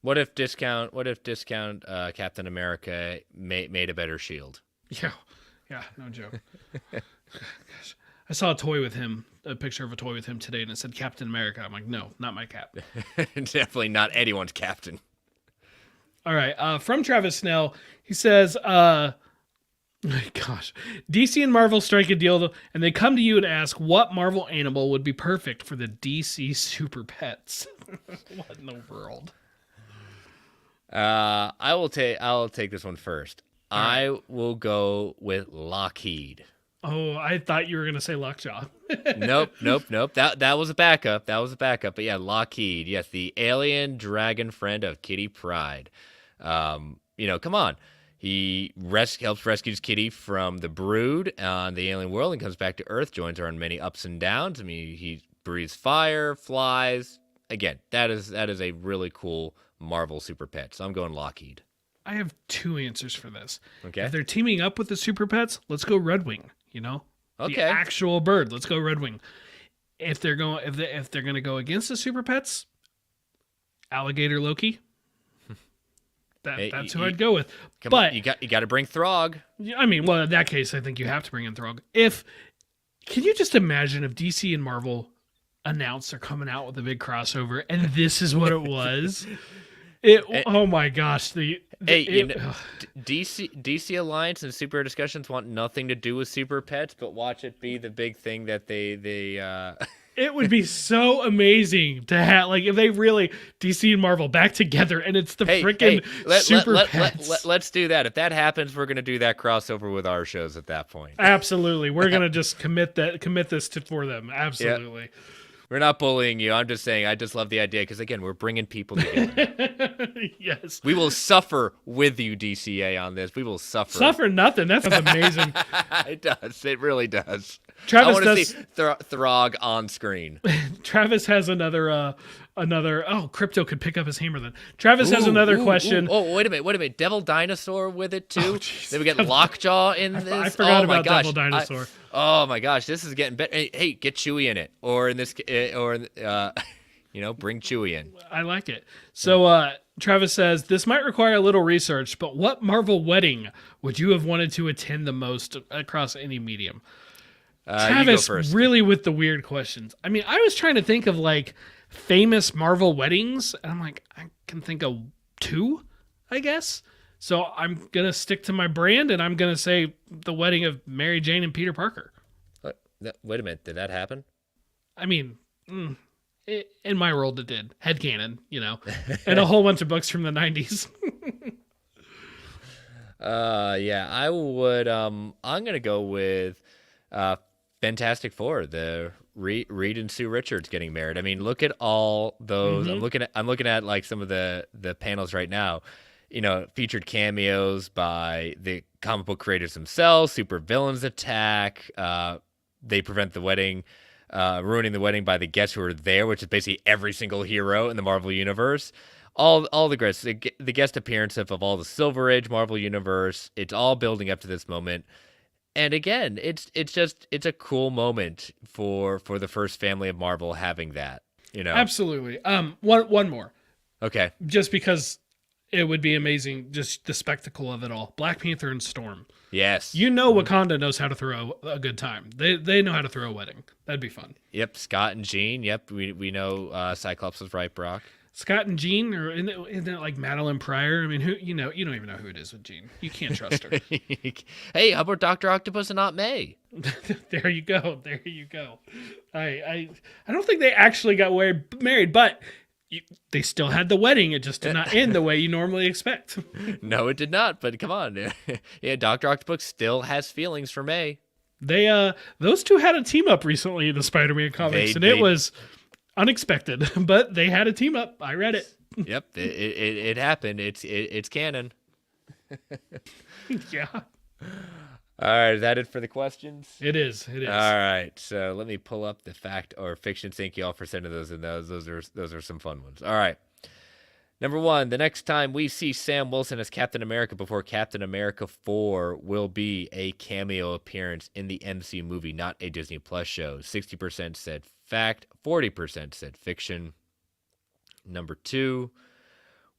What if discount Captain America made a better shield? Yeah, no joke. Gosh. I saw a picture of a toy with him today, and it said Captain America. I'm like, no, not my cap. Definitely not anyone's captain. All right, from Travis Snell, he says, gosh, DC and Marvel strike a deal, and they come to you and ask what Marvel animal would be perfect for the DC Super Pets. What in the world? I'll take this one first. Right. I will go with Lockheed. Oh, I thought you were gonna say Lockjaw. Nope. That was a backup. But yeah, Lockheed. Yes, the alien dragon friend of Kitty Pryde. Come on. He helps rescue Kitty from the Brood on the alien world and comes back to Earth. Joins her on many ups and downs. I mean, he breathes fire, flies. Again, that is a really cool Marvel super pet. So I'm going Lockheed. I have two answers for this. Okay. If they're teaming up with the Super Pets, let's go Red Wing. Okay. The actual bird. Let's go Red Wing. If they're going to go against the Super Pets, Alligator Loki. That's who I'd go with. But you got to bring Throg. Well, in that case, I think you have to bring in Throg. Can you just imagine if DC and Marvel announced they're coming out with a big crossover, and this is what it was? Oh my gosh! DC Alliance and Super Discussions want nothing to do with Super Pets, but watch it be the big thing that they. It would be so amazing to have, like, if they really DC and Marvel back together, and it's the freaking Super Pets. Let's do that. If that happens, we're gonna do that crossover with our shows at that point. Absolutely, we're gonna just commit this for them. Absolutely. We're not bullying you. I'm just saying I just love the idea because, again, we're bringing people together. Yes. We will suffer with you, DCA, on this. We will suffer. Suffer nothing. That sounds amazing. It does. It really does. Travis I want to does... see Throg on screen. Travis has another... Oh, Crypto could pick up his hammer then. Travis has another question. Oh, wait a minute. Devil Dinosaur with it, too? Then we get Lockjaw in this. I forgot about gosh. Devil Dinosaur. Oh, my gosh. This is getting better. Hey, get Chewie in it. Or in this... bring Chewie in. I like it. So Travis says, this might require a little research, but what Marvel wedding would you have wanted to attend the most across any medium? Travis, really with the weird questions. I mean, I was trying to think of like famous Marvel weddings, and I'm like, I can think of 2, I guess. So I'm going to stick to my brand, and I'm going to say the wedding of Mary Jane and Peter Parker. Wait a minute. Did that happen? I mean... in my world, it did. Headcanon, and a whole bunch of books from the 90s. Yeah, I would. I'm gonna go with Fantastic Four, the Reed and Sue Richards getting married. I mean, look at all those. Mm-hmm. I'm looking at like some of the panels right now. Featured cameos by the comic book creators themselves. Super villains attack. They prevent the wedding. Ruining the wedding by the guests who are there, which is basically every single hero in the Marvel Universe. All the guests, the guest appearance of all the Silver Age Marvel Universe. It's all building up to this moment. And again, it's a cool moment for the first family of Marvel having that, Absolutely. One more. Okay. Just because it would be amazing, just the spectacle of it all. Black Panther and Storm. Yes. Wakanda knows how to throw a good time. They know how to throw a wedding. That'd be fun. Yep, Scott and Jean. Yep, we know Cyclops was right, Brock. Scott and Jean, or isn't it like Madeline Pryor? I mean, who you don't even know who it is with Jean. You can't trust her. Hey, how about Dr. Octopus and Aunt May? There you go. I don't think they actually got married, but they still had the wedding. It just did not end the way you normally expect. No, it did not. But come on, yeah, Dr. Octopus still has feelings for May. Those two had a team up recently in the Spider-Man comics, it was unexpected, but they had a team up. I read it. Yep, it happened. It's canon. Yeah. All right, is that it for the questions? It is. All right, so let me pull up the fact or fiction. Thank you all for sending those in. Those are some fun ones. All right. Number 1, the next time we see Sam Wilson as Captain America before Captain America 4 will be a cameo appearance in the MCU movie, not a Disney Plus show. 60% said fact, 40% said fiction. Number 2,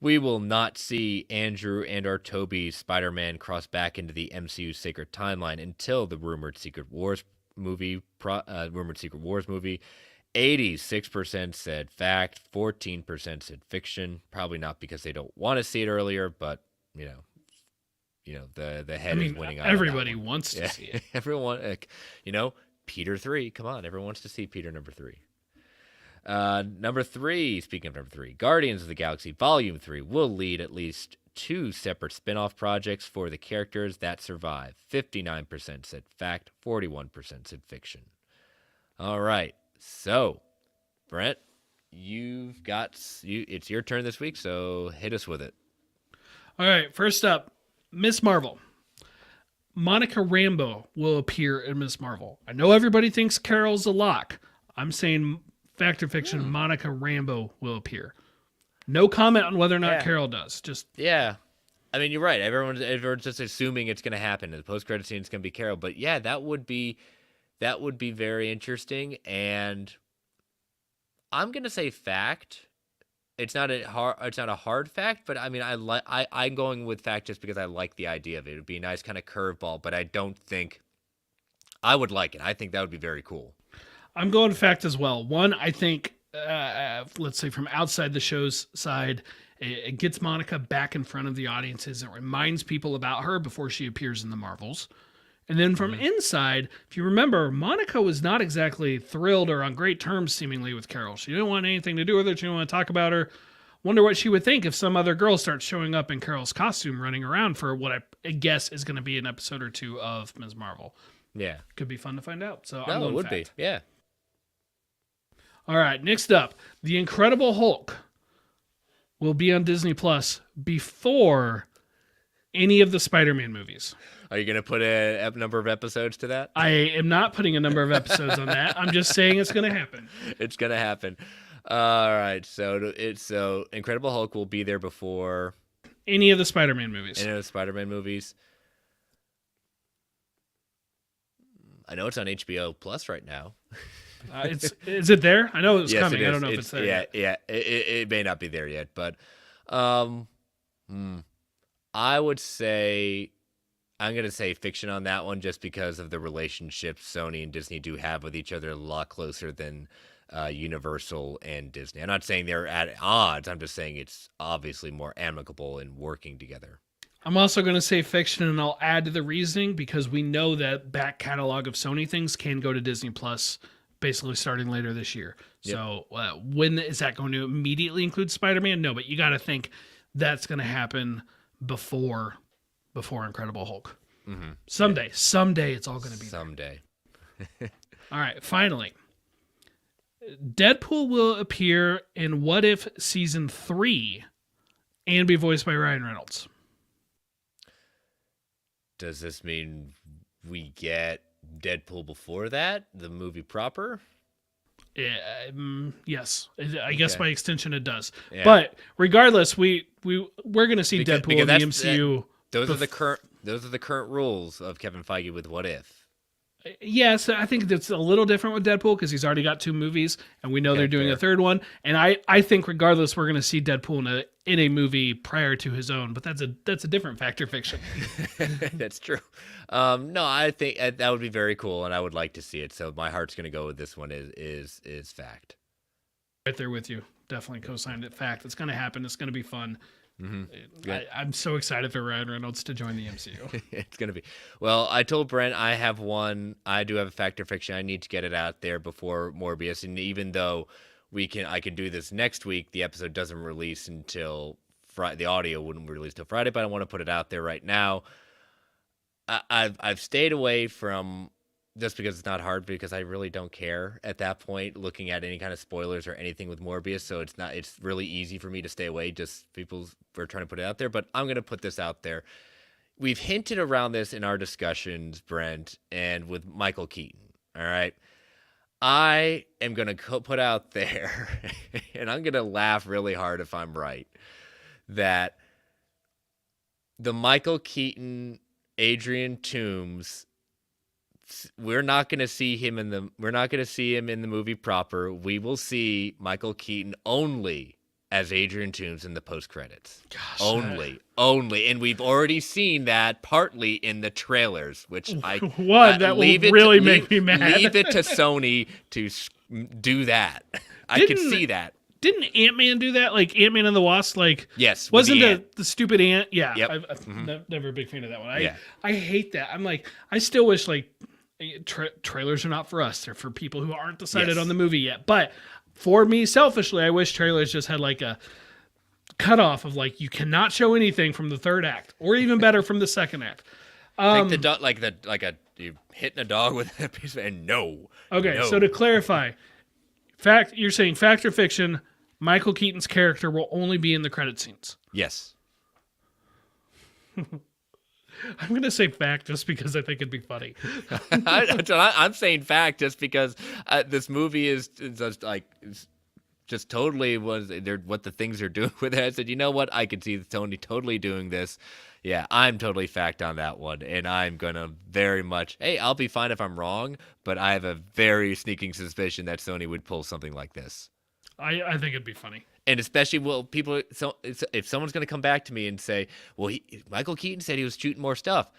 we will not see Andrew and or Toby Spider-Man cross back into the MCU Sacred Timeline until the rumored Secret Wars movie. 86% said fact, 14% said fiction. Probably not because they don't want to see it earlier, but the head is winning. Everybody wants to see it. Everyone, Peter 3. Come on, everyone wants to see Peter number 3. Number 3. Speaking of number 3, Guardians of the Galaxy Volume 3 will lead at least 2 separate spin-off projects for the characters that survive. 59% said fact, 41% said fiction. All right. So, Brent, it's your turn this week, so hit us with it. All right, first up, Miss Marvel. Monica Rambeau will appear in Miss Marvel. I know everybody thinks Carol's a lock. I'm saying fact or fiction, Monica Rambeau will appear. No comment on whether or not Carol does. Yeah. I mean, you're right. Everyone's just assuming it's going to happen. The post-credit scene is going to be Carol, but yeah, that would be very interesting, and I'm gonna say fact. It's not a hard fact, but I mean, I'm going with fact just because I like the idea of it. It would be a nice kind of curveball, but I don't think I would like it. I think that would be very cool. I'm going fact as well. One, I think, let's say from outside the show's side, it gets Monica back in front of the audiences. It reminds people about her before she appears in the Marvels. And then from inside, if you remember, Monica was not exactly thrilled or on great terms, seemingly, with Carol. She didn't want anything to do with her. She didn't want to talk about her. Wonder what she would think if some other girl starts showing up in Carol's costume running around for what I guess is going to be an episode or 2 of Ms. Marvel. Yeah. Could be fun to find out. So it would be. Yeah. All right, next up, The Incredible Hulk will be on Disney Plus before any of the Spider-Man movies. Are you going to put a number of episodes to that? I am not putting a number of episodes on that. I'm just saying it's going to happen. It's going to happen. All right. So Incredible Hulk will be there before any of the Spider-Man movies. Any of the Spider-Man movies. I know it's on HBO Plus right now. Is it there? I know it's yes, coming. I don't know if it's there. Yeah, yet. yeah. It may not be there yet, but I would say I'm going to say fiction on that one just because of the relationship Sony and Disney do have with each other a lot closer than Universal and Disney. I'm not saying they're at odds. I'm just saying it's obviously more amicable in working together. I'm also going to say fiction, and I'll add to the reasoning because we know that back catalog of Sony things can go to Disney Plus basically starting later this year. Yep. So when is that going to immediately include Spider-Man? No, but you got to think that's going to happen before Incredible Hulk. Mm-hmm. Someday it's all going to be someday. All right, finally. Deadpool will appear in What If Season 3 and be voiced by Ryan Reynolds. Does this mean we get Deadpool before that, the movie proper? Yes. I guess by extension it does. Yeah. But regardless, we're going to see Deadpool in the MCU. Those are the current rules of Kevin Feige with What If. Yes, I think that's a little different with Deadpool because he's already got 2 movies, and we know they're doing a third one. And I think regardless, we're going to see Deadpool in a movie prior to his own. But that's a different fact or fiction. That's true. No, I think that would be very cool, and I would like to see it. So my heart's going to go with this one is fact. Right there with you. Definitely co-signed it. Fact. It's going to happen. It's going to be fun. Mm-hmm. I'm so excited for Ryan Reynolds to join the MCU. It's going to be. Well, I told Brent I have one. I do have a fact or fiction. I need to get it out there before Morbius. And even though I can do this next week, the episode doesn't release until Friday. The audio wouldn't release till Friday, but I want to put it out there right now. I've stayed away from, just because it's not hard, because I really don't care at that point looking at any kind of spoilers or anything with Morbius. So it's really easy for me to stay away. Just people were trying to put it out there, but I'm going to put this out there. We've hinted around this in our discussions, Brent, and with Michael Keaton. All right. I am going to put out there, and I'm going to laugh really hard if I'm right, that the Michael Keaton, Adrian Toomes, we're not going to see him in the movie proper. We will see Michael Keaton only as Adrian Toomes in the post credits. Only, and we've already seen that partly in the trailers, which that will really make me mad. Leave it to Sony to do that. I could see that. Didn't Ant-Man do that? Like Ant-Man and the Wasp? Like, yes, wasn't the stupid ant? Yeah, yep. I'm never a big fan of that one. I hate that. I'm like, I still wish like trailers are not for us. They're for people who aren't decided on the movie yet. But for me, selfishly, I wish trailers just had like a cutoff of like, you cannot show anything from the third act, or even better from the second act. Take the dog, you hitting a dog with a piece of, and no. Okay, no. So to clarify, you're saying fact or fiction, Michael Keaton's character will only be in the credit scenes. Yes. I'm going to say fact just because I think it'd be funny. I'm saying fact just because this movie is just totally what the things they're doing with it. I said, you know what? I could see Tony totally doing this. Yeah, I'm totally fact on that one. And I'm going to very much, I'll be fine if I'm wrong, but I have a very sneaking suspicion that Sony would pull something like this. I think it'd be funny. And especially, if someone's going to come back to me and say, well, Michael Keaton said he was shooting more stuff.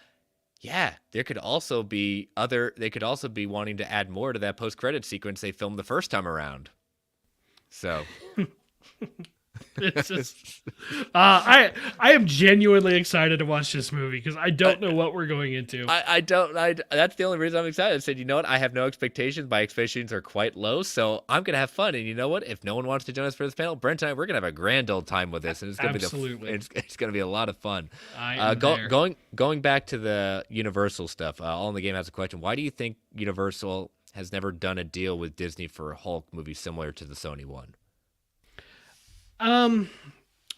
Yeah, they could also be wanting to add more to that post-credit sequence they filmed the first time around. So... It's just, I am genuinely excited to watch this movie because I don't know what we're going into. That's the only reason I'm excited. I said, you know what? I have no expectations. My expectations are quite low, so I'm gonna have fun. And you know what? If no one wants to join us for this panel, Brent and I, we're gonna have a grand old time with this, and it's gonna it's gonna be a lot of fun. Going back to the Universal stuff. All in the Game has a question. Why do you think Universal has never done a deal with Disney for a Hulk movie similar to the Sony one.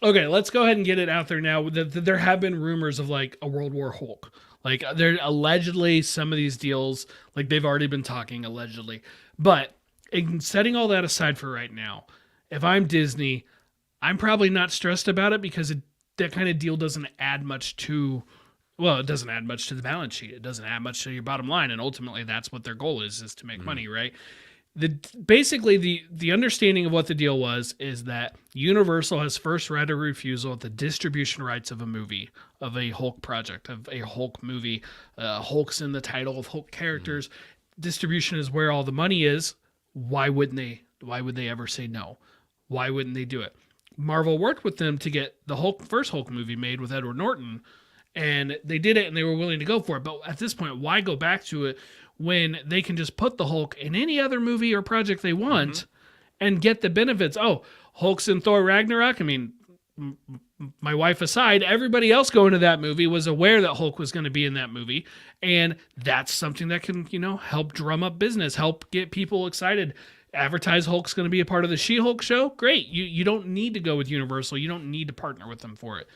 Okay, let's go ahead and get it out there now. There have been rumors of like a World War Hulk. Like there allegedly some of these deals, like they've already been talking allegedly. But setting all that aside for right now, if I'm Disney, I'm probably not stressed about it because that kind of deal doesn't add much to. Well, it doesn't add much to the balance sheet. It doesn't add much to your bottom line, and ultimately, that's what their goal is to make money, right? Basically the understanding of what the deal was is that Universal has first right of refusal at the distribution rights of a movie, of a Hulk project, of a Hulk movie. Hulk's in the title of Hulk characters. Distribution is where all the money is. Why wouldn't they? Why would they ever say no? Why wouldn't they do it? Marvel worked with them to get the first Hulk movie made with Edward Norton, and they did it and they were willing to go for it. But at this point, why go back to it when they can just put the Hulk in any other movie or project they want and get the benefits? Oh, Hulk's in Thor Ragnarok. I mean, my wife aside, everybody else going to that movie was aware that Hulk was going to be in that movie. And that's something that can, help drum up business, help get people excited. Advertise Hulk's going to be a part of the She-Hulk show. Great. You don't need to go with Universal. You don't need to partner with them for it.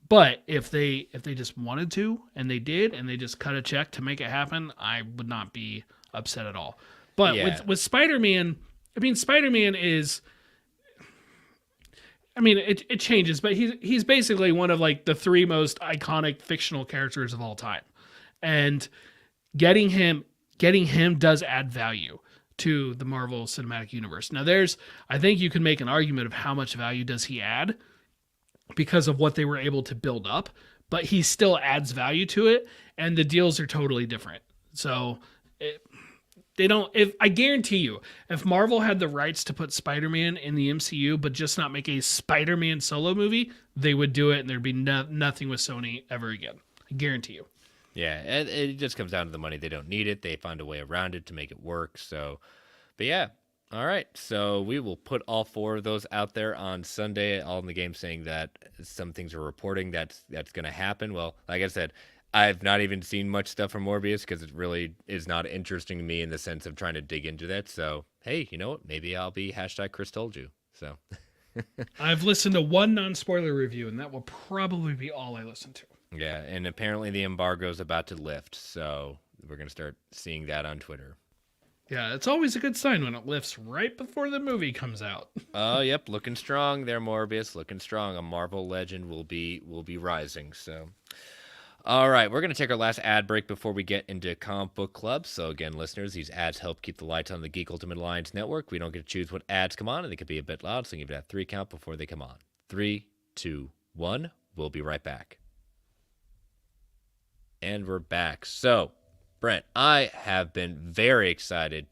But if they just wanted to, and they did, and they just cut a check to make it happen, I would not be upset at all. But with Spider-Man, I mean, Spider-Man is, I mean, it changes, but he's basically one of like the three most iconic fictional characters of all time, and getting him does add value to the Marvel Cinematic Universe. Now, I think you can make an argument of how much value does he add, because of what they were able to build up, but he still adds value to it, and the deals are totally different. So I guarantee you, if Marvel had the rights to put Spider-Man in the MCU, but just not make a Spider-Man solo movie, they would do it, and there'd be nothing with Sony ever again. I guarantee you. Yeah, it just comes down to the money. They don't need it. They find a way around it to make it work. So, but yeah. All right, so we will put all four of those out there on Sunday. All in the game saying that some things are reporting that's going to happen. Well, like I said, I've not even seen much stuff from Morbius because it really is not interesting to me in the sense of trying to dig into that. So, hey, you know what? Maybe I'll be #Chris told you. So, I've listened to one non-spoiler review, and that will probably be all I listen to. Yeah, and apparently the embargo is about to lift, so we're going to start seeing that on Twitter. Yeah, it's always a good sign when it lifts right before the movie comes out. Oh, yep, looking strong there, Morbius. Looking strong. A Marvel legend will be rising. So, all right, we're going to take our last ad break before we get into Comic Book Club. So, again, listeners, these ads help keep the lights on the Geek Ultimate Alliance Network. We don't get to choose what ads come on, and they could be a bit loud, so give it a 3 count before they come on. 3, 2, 1. We'll be right back. And we're back. So, Brent, I have been very excited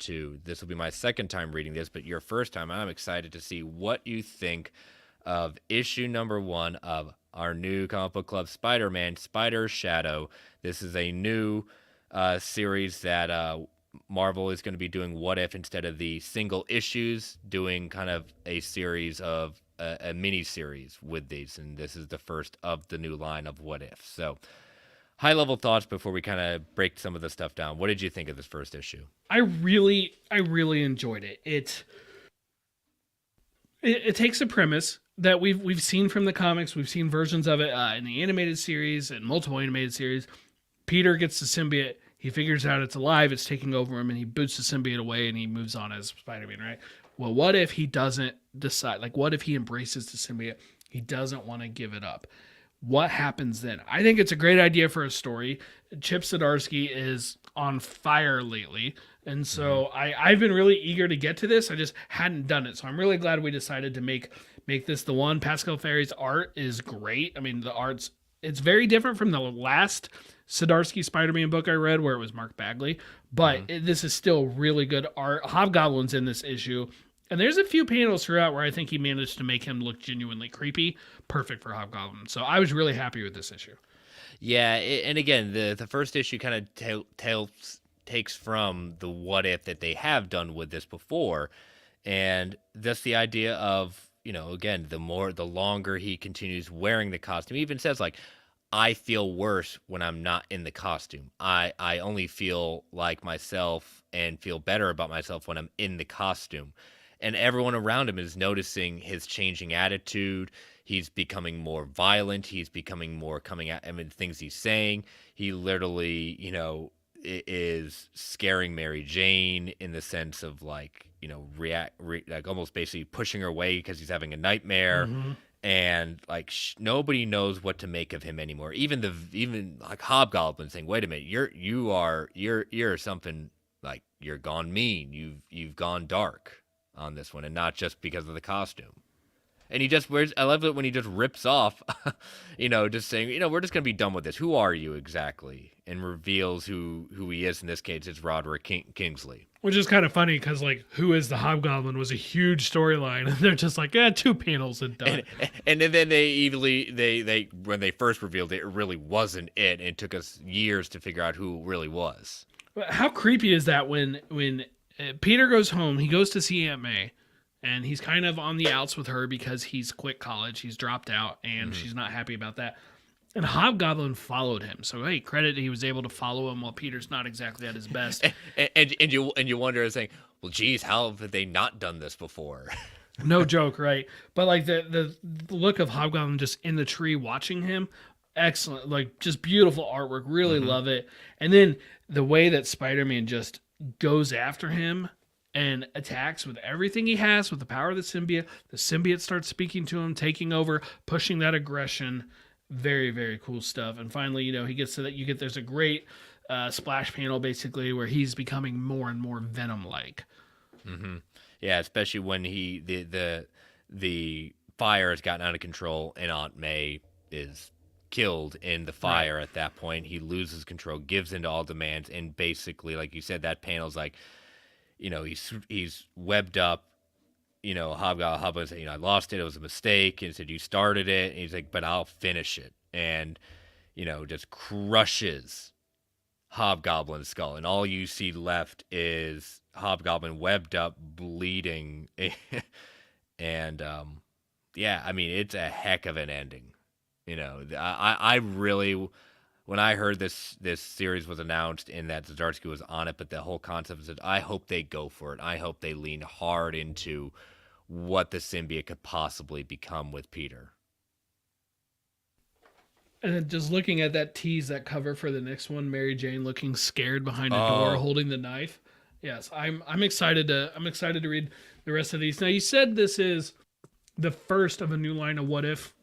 this will be my second time reading this, but your first time, I'm excited to see what you think of issue number 1 of our new Comic Book Club Spider-Man, Spider Shadow. This is a new series that Marvel is going to be doing What If instead of the single issues, doing kind of a series of a mini-series with these, and this is the first of the new line of What If. So, high-level thoughts before we kind of break some of the stuff down. What did you think of this first issue? I really enjoyed it. It takes a premise that we've seen from the comics. We've seen versions of it in the animated series and multiple animated series. Peter gets the symbiote. He figures out it's alive. It's taking over him, and he boots the symbiote away, and he moves on as Spider-Man, right? Well, what if he doesn't decide? Like, what if he embraces the symbiote? He doesn't want to give it up. What happens then? I think it's a great idea for a story. Chip Zdarsky is on fire lately, and so I've been really eager to get to this. I just hadn't done it, so I'm really glad we decided to make this the one. Pascal Ferry's art is great. I mean, it's very different from the last Zdarsky Spider-Man book I read, where it was Mark Bagley, but this is still really good art. Hobgoblin's in this issue. And there's a few panels throughout where I think he managed to make him look genuinely creepy. Perfect for Hobgoblin. So I was really happy with this issue. Yeah, and again, the first issue kind of takes from the What If that they have done with this before. And that's the idea of, again, the longer he continues wearing the costume. He even says, like, I feel worse when I'm not in the costume. I only feel like myself and feel better about myself when I'm in the costume. And everyone around him is noticing his changing attitude. He's becoming more violent. He's becoming more coming at, I mean, things he's saying. He literally, is scaring Mary Jane in the sense of like, like almost basically pushing her away because he's having a nightmare. Mm-hmm. And like nobody knows what to make of him anymore. Even like Hobgoblin saying, "Wait a minute, you're something like you're gone mean. You've gone dark on this one, and not just because of the costume." And he just wears. I love it when he just rips off, just saying, we're just gonna be done with this. Who are you exactly? And reveals who he is. In this case, it's Roderick Kingsley. Which is kind of funny because, like, who is the Hobgoblin was a huge storyline, and they're just like, 2 panels and done. And then they when they first revealed it, it really wasn't it. And it took us years to figure out who it really was. How creepy is that when Peter goes home, he goes to see Aunt May, and he's kind of on the outs with her because he's quit college, he's dropped out, and she's not happy about that. And Hobgoblin followed him. So, hey, credit he was able to follow him while Peter's not exactly at his best. and you wonder, saying, well, geez, how have they not done this before? No joke, right? But, like, the look of Hobgoblin just in the tree watching him, excellent. Like, just beautiful artwork. Really love it. And then the way that Spider-Man just goes after him and attacks with everything he has, with the power of the symbiote starts speaking to him, taking over, pushing that aggression. Very, very cool stuff. And finally, he gets to that. There's a great splash panel basically where he's becoming more and more Venom-like. Mm-hmm. Yeah, especially when the fire has gotten out of control and Aunt May is killed in the fire. Right. At that point, he loses control, gives into all demands, and basically, like you said, that panel's like, he's webbed up. Hobgoblin said, I lost it. It was a mistake. And he said, you started it. And he's like, but I'll finish it. And, just crushes Hobgoblin's skull. And all you see left is Hobgoblin webbed up, bleeding. And, it's a heck of an ending. I really, when I heard this series was announced and that Zdarsky was on it, but the whole concept is, I hope they go for it. I hope they lean hard into what the symbiote could possibly become with Peter. And then just looking at that tease, that cover for the next one, Mary Jane looking scared behind a door, holding the knife. Yes, I'm excited to read the rest of these. Now, you said this is the first of a new line of What If,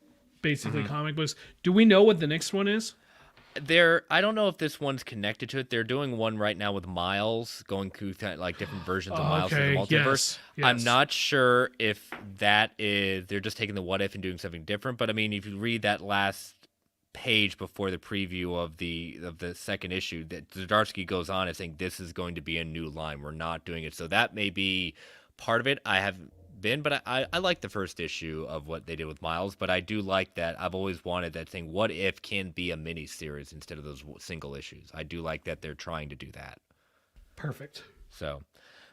basically comic books. Do we know what the next one is? I don't know if this one's connected to it. They're doing one right now with Miles, going through like different versions of Miles in the multiverse. Yes. I'm not sure if that is, they're just taking the What If and doing something different. But I mean, if you read that last page before the preview of the second issue, that Zdarsky goes on and saying this is going to be a new line. We're not doing it. So that may be part of it. I haven't been, but I like the first issue of what they did with Miles, but I do like that. I've always wanted that thing. What If can be a mini series instead of those single issues. I do like that they're trying to do that. Perfect. So,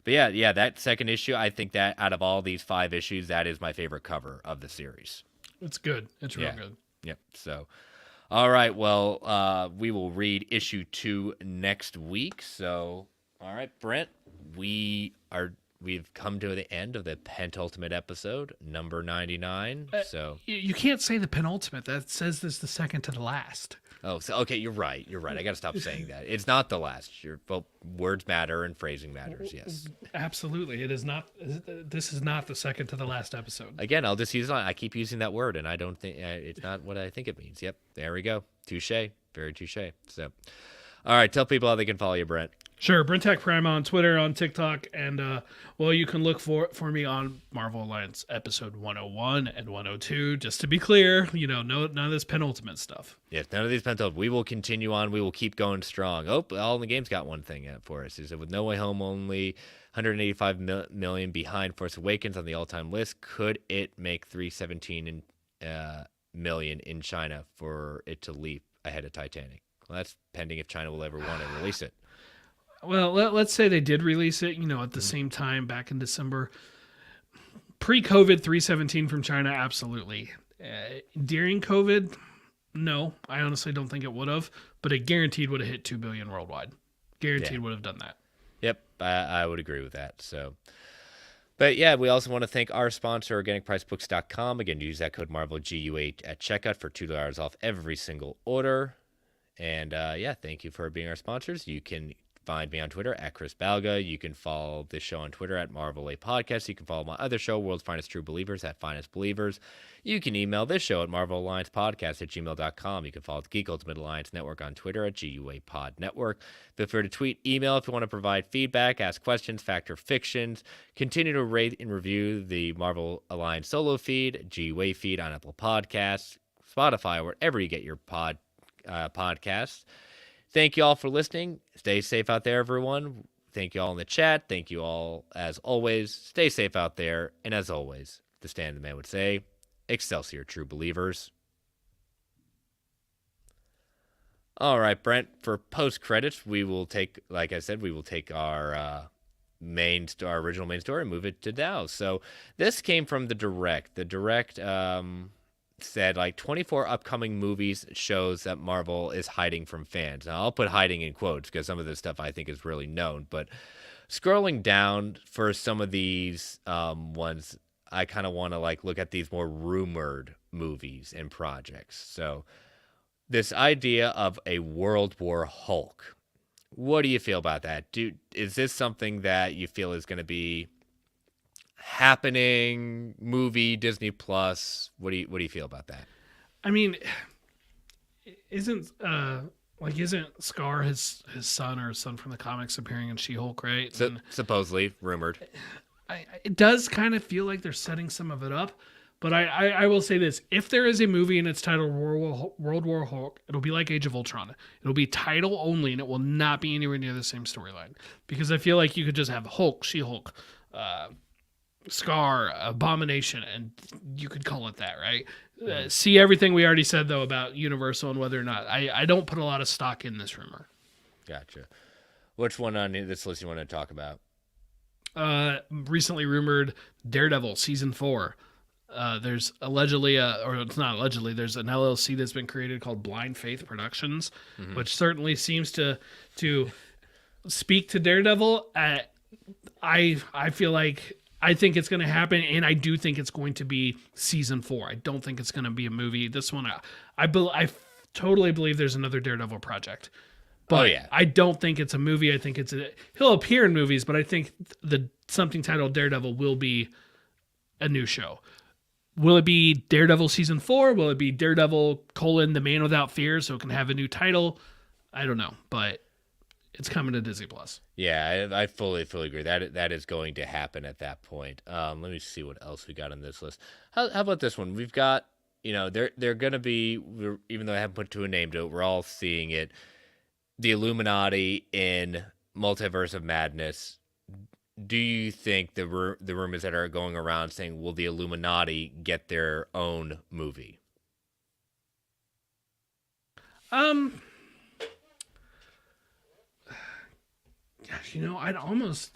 but yeah, that second issue, I think that out of all these 5 issues, that is my favorite cover of the series. It's good. It's real good. Yep. So, all right. Well, we will read issue 2 next week. So, all right, Brent, we've come to the end of the penultimate episode, number 99. So you can't say the penultimate. That says this the second to the last. Oh, so okay, you're right. I got to stop saying that. It's not the last. Well, words matter and phrasing matters. Yes, absolutely. It is not. This is not the second to the last episode. Again, I'll just use it. I keep using that word, and I don't think it's not what I think it means. Yep, there we go. Touche. Very touche. So, all right, tell people how they can follow you, Brent. Sure, Brentak Prime on Twitter, on TikTok, and you can look for me on Marvel Alliance episode 101 and 102. Just to be clear, none of this penultimate stuff. Yes, none of these penultimate. We will continue on. We will keep going strong. Oh, All in the Game's got one thing for us. Is that with No Way Home only 185 million behind Force Awakens on the all-time list, could it make 317 million in China for it to leap ahead of Titanic? Well, that's pending if China will ever want to release it. Well, let's say they did release it, at the same time back in December. Pre-COVID, 317 from China, absolutely. During COVID, No, I honestly don't think it would have, but it guaranteed would have hit 2 billion worldwide. Guaranteed Yeah. would have done that. Yep, I would agree with that. So, but yeah, we also want to thank our sponsor, organicpricebooks.com. Again, use that code MarvelGU8 at checkout for $2 off every single order. And yeah, thank you for being our sponsors. You can find me on Twitter at Chris Balga. You can follow this show on Twitter at Marvel A Podcast. You can follow my other show, World's Finest True Believers, at Finest Believers. You can email this show at marvelalliancepodcast@gmail.com. You can follow the Geek Ultimate Alliance Network on Twitter at GUA Pod Network. Feel free to tweet, email if you want to provide feedback, ask questions, fact or fictions. Continue to rate and review the Marvel Alliance solo feed, GUA feed on Apple Podcasts, Spotify, wherever you get your podcasts. Thank you all for listening. Stay safe out there, everyone. Thank you all in the chat. Thank you all, as always. Stay safe out there. And as always, the stand the man would say, Excelsior, true believers. All right, Brent, for post-credits, we will take, like I said, we will take our our original main story and move it to Dow. So this came from the Direct. The Direct said like 24 upcoming movies shows that Marvel is hiding from fans. Now I'll put hiding in quotes because some of this stuff I think is really known, but scrolling down for some of these ones, I kind of want to like look at these more rumored movies and projects. So this idea of a World War Hulk, what do you feel about that? Is this something that you feel is going to be happening movie Disney Plus? What do you feel about that? I mean, isn't Scar his son or son from the comics appearing in She-Hulk, right? Supposedly rumored. It does kind of feel like they're setting some of it up, but I will say this: if there is a movie and it's titled World War Hulk, it'll be like Age of Ultron. It'll be title only, and it will not be anywhere near the same storyline. Because I feel like you could just have Hulk, She-Hulk, Scar, Abomination, and you could call it that, right? See everything we already said, though, about Universal and whether or not. I don't put a lot of stock in this rumor. Gotcha. Which one on this list you want to talk about? Recently rumored Daredevil Season 4. There's allegedly, or it's not allegedly, there's an LLC that's been created called Blind Faith Productions, which certainly seems to speak to Daredevil. I feel like I think it's going to happen, and I do think it's going to be Season 4. I don't think it's going to be a movie. This one, I totally believe there's another Daredevil project. But I don't think it's a movie. I think he'll appear in movies, but I think something titled Daredevil will be a new show. Will it be Daredevil Season 4? Will it be Daredevil: The Man Without Fear, so it can have a new title? I don't know, but it's coming to Disney Plus. Yeah, I fully agree. That is going to happen at that point. Let me see what else we got on this list. How about this one? We've got, they're going to be, even though I haven't put to a name to it, we're all seeing it, the Illuminati in Multiverse of Madness. Do you think the rumors that are going around saying, will the Illuminati get their own movie? Gosh, I'd almost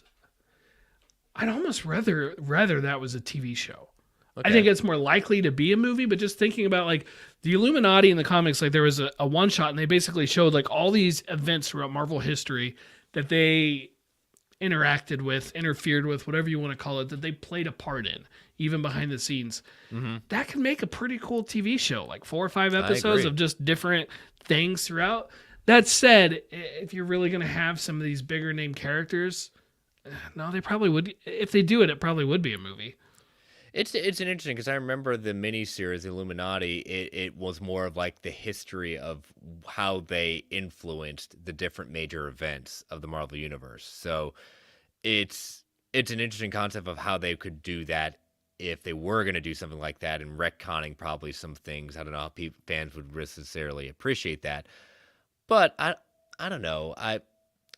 rather that was a TV show. Okay. I think it's more likely to be a movie, but just thinking about like the Illuminati in the comics, like there was a one shot and they basically showed like all these events throughout Marvel history that they interacted with, interfered with, whatever you want to call it, that they played a part in, even behind the scenes. Mm-hmm. That could make a pretty cool TV show, like 4 or 5 episodes of just different things throughout. That said, if you're really going to have some of these bigger name characters, no, they probably would. If they do it, it probably would be a movie. It's an interesting, because I remember the miniseries Illuminati. It was more of like the history of how they influenced the different major events of the Marvel Universe. So it's an interesting concept of how they could do that if they were going to do something like that, and retconning probably some things. I don't know how fans would necessarily appreciate that. But I don't know. I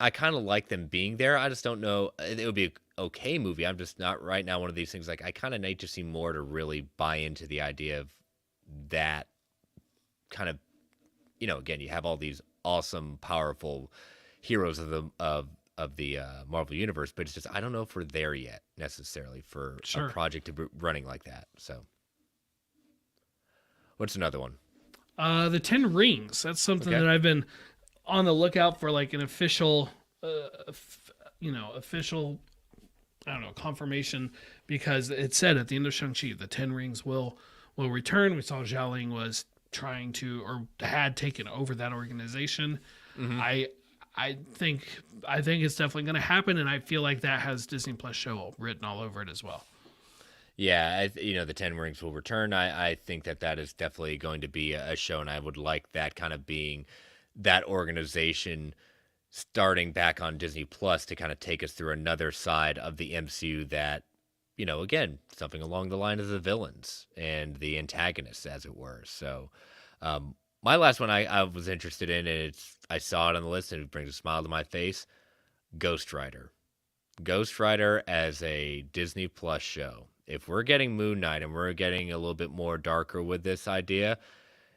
kind of like them being there. I just don't know. It would be an okay movie. I'm just not right now one of these things. Like, I kind of need to see more to really buy into the idea of that kind of, again, you have all these awesome, powerful heroes of the Marvel Universe, but it's just, I don't know if we're there yet necessarily for a project to be running like that. So what's another one? The Ten Rings. That's something Okay. that I've been on the lookout for, like an official, official, I don't know, confirmation, because it said at the end of Shang-Chi, the Ten Rings will return. We saw Zhao Ling was trying to, or had taken over that organization. I think it's definitely going to happen, and I feel like that has Disney Plus show written all over it as well. Yeah, the Ten Rings will return. I think that is definitely going to be a show, and I would like that kind of being that organization starting back on Disney Plus to kind of take us through another side of the MCU that, again, something along the line of the villains and the antagonists, as it were. So, my last one I was interested in, and I saw it on the list, and it brings a smile to my face. Ghost Rider. Ghost Rider as a Disney Plus show. If we're getting Moon Knight and we're getting a little bit more darker with this idea,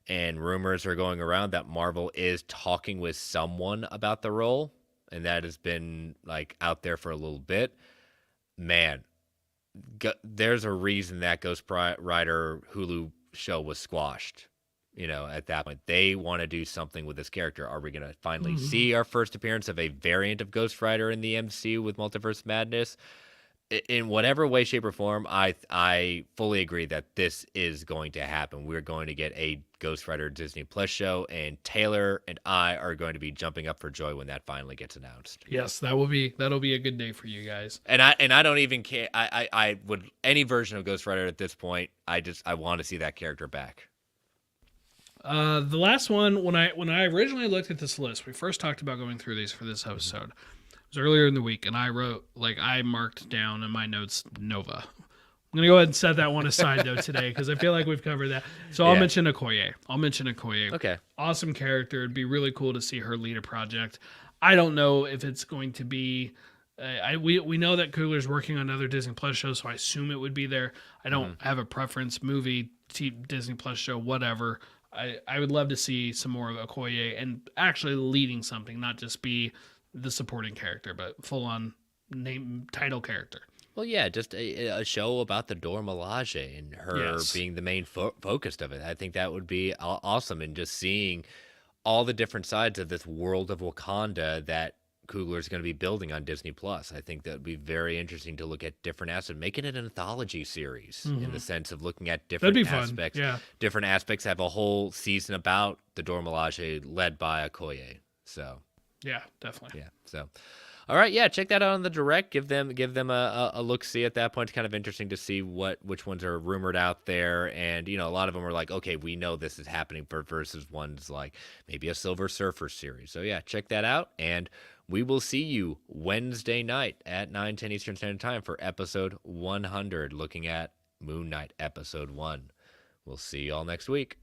and rumors are going around that Marvel is talking with someone about the role, and that has been like out there for a little bit, man, there's a reason that Ghost Rider Hulu show was squashed. At that point, they want to do something with this character. Are we going to finally see our first appearance of a variant of Ghost Rider in the MCU with Multiverse Madness? In whatever way, shape, or form, I fully agree that this is going to happen. We're going to get a Ghost Rider Disney Plus show, and Taylor and I are going to be jumping up for joy when that finally gets announced. Yes, that'll be a good day for you guys. And I don't even care. I would, any version of Ghost Rider at this point. I want to see that character back. The last one, when I originally looked at this list, we first talked about going through these for this episode. It was earlier in the week, and I marked down in my notes Nova. I'm gonna go ahead and set that one aside though today, because I feel like we've covered that. So I'll mention Okoye. Okay. Awesome character. It'd be really cool to see her lead a project. I don't know if it's going to be. We know that Coogler's working on other Disney Plus shows, so I assume it would be there. I don't have a preference. Movie, Disney Plus show, whatever. I would love to see some more of Okoye and actually leading something, not just be the supporting character, but full on name title character. Well, yeah, just a show about the Dora Milaje and her being the main focus of it. I think that would be awesome, and just seeing all the different sides of this world of Wakanda that Coogler is going to be building on Disney Plus. I think that would be very interesting to look at different aspects, making it an anthology series in the sense of looking at different aspects. Yeah. Different aspects. Have a whole season about the Dora Milaje led by Okoye. So yeah, definitely. Yeah. So, all right. Yeah. Check that out on the direct. Give them a look see at that point. It's kind of interesting to see which ones are rumored out there. And, a lot of them are like, okay, we know this is happening versus ones like maybe a Silver Surfer series. So yeah, check that out. And we will see you Wednesday night at 9:10 Eastern Standard Time for episode 100, looking at Moon Knight episode 1. We'll see you all next week.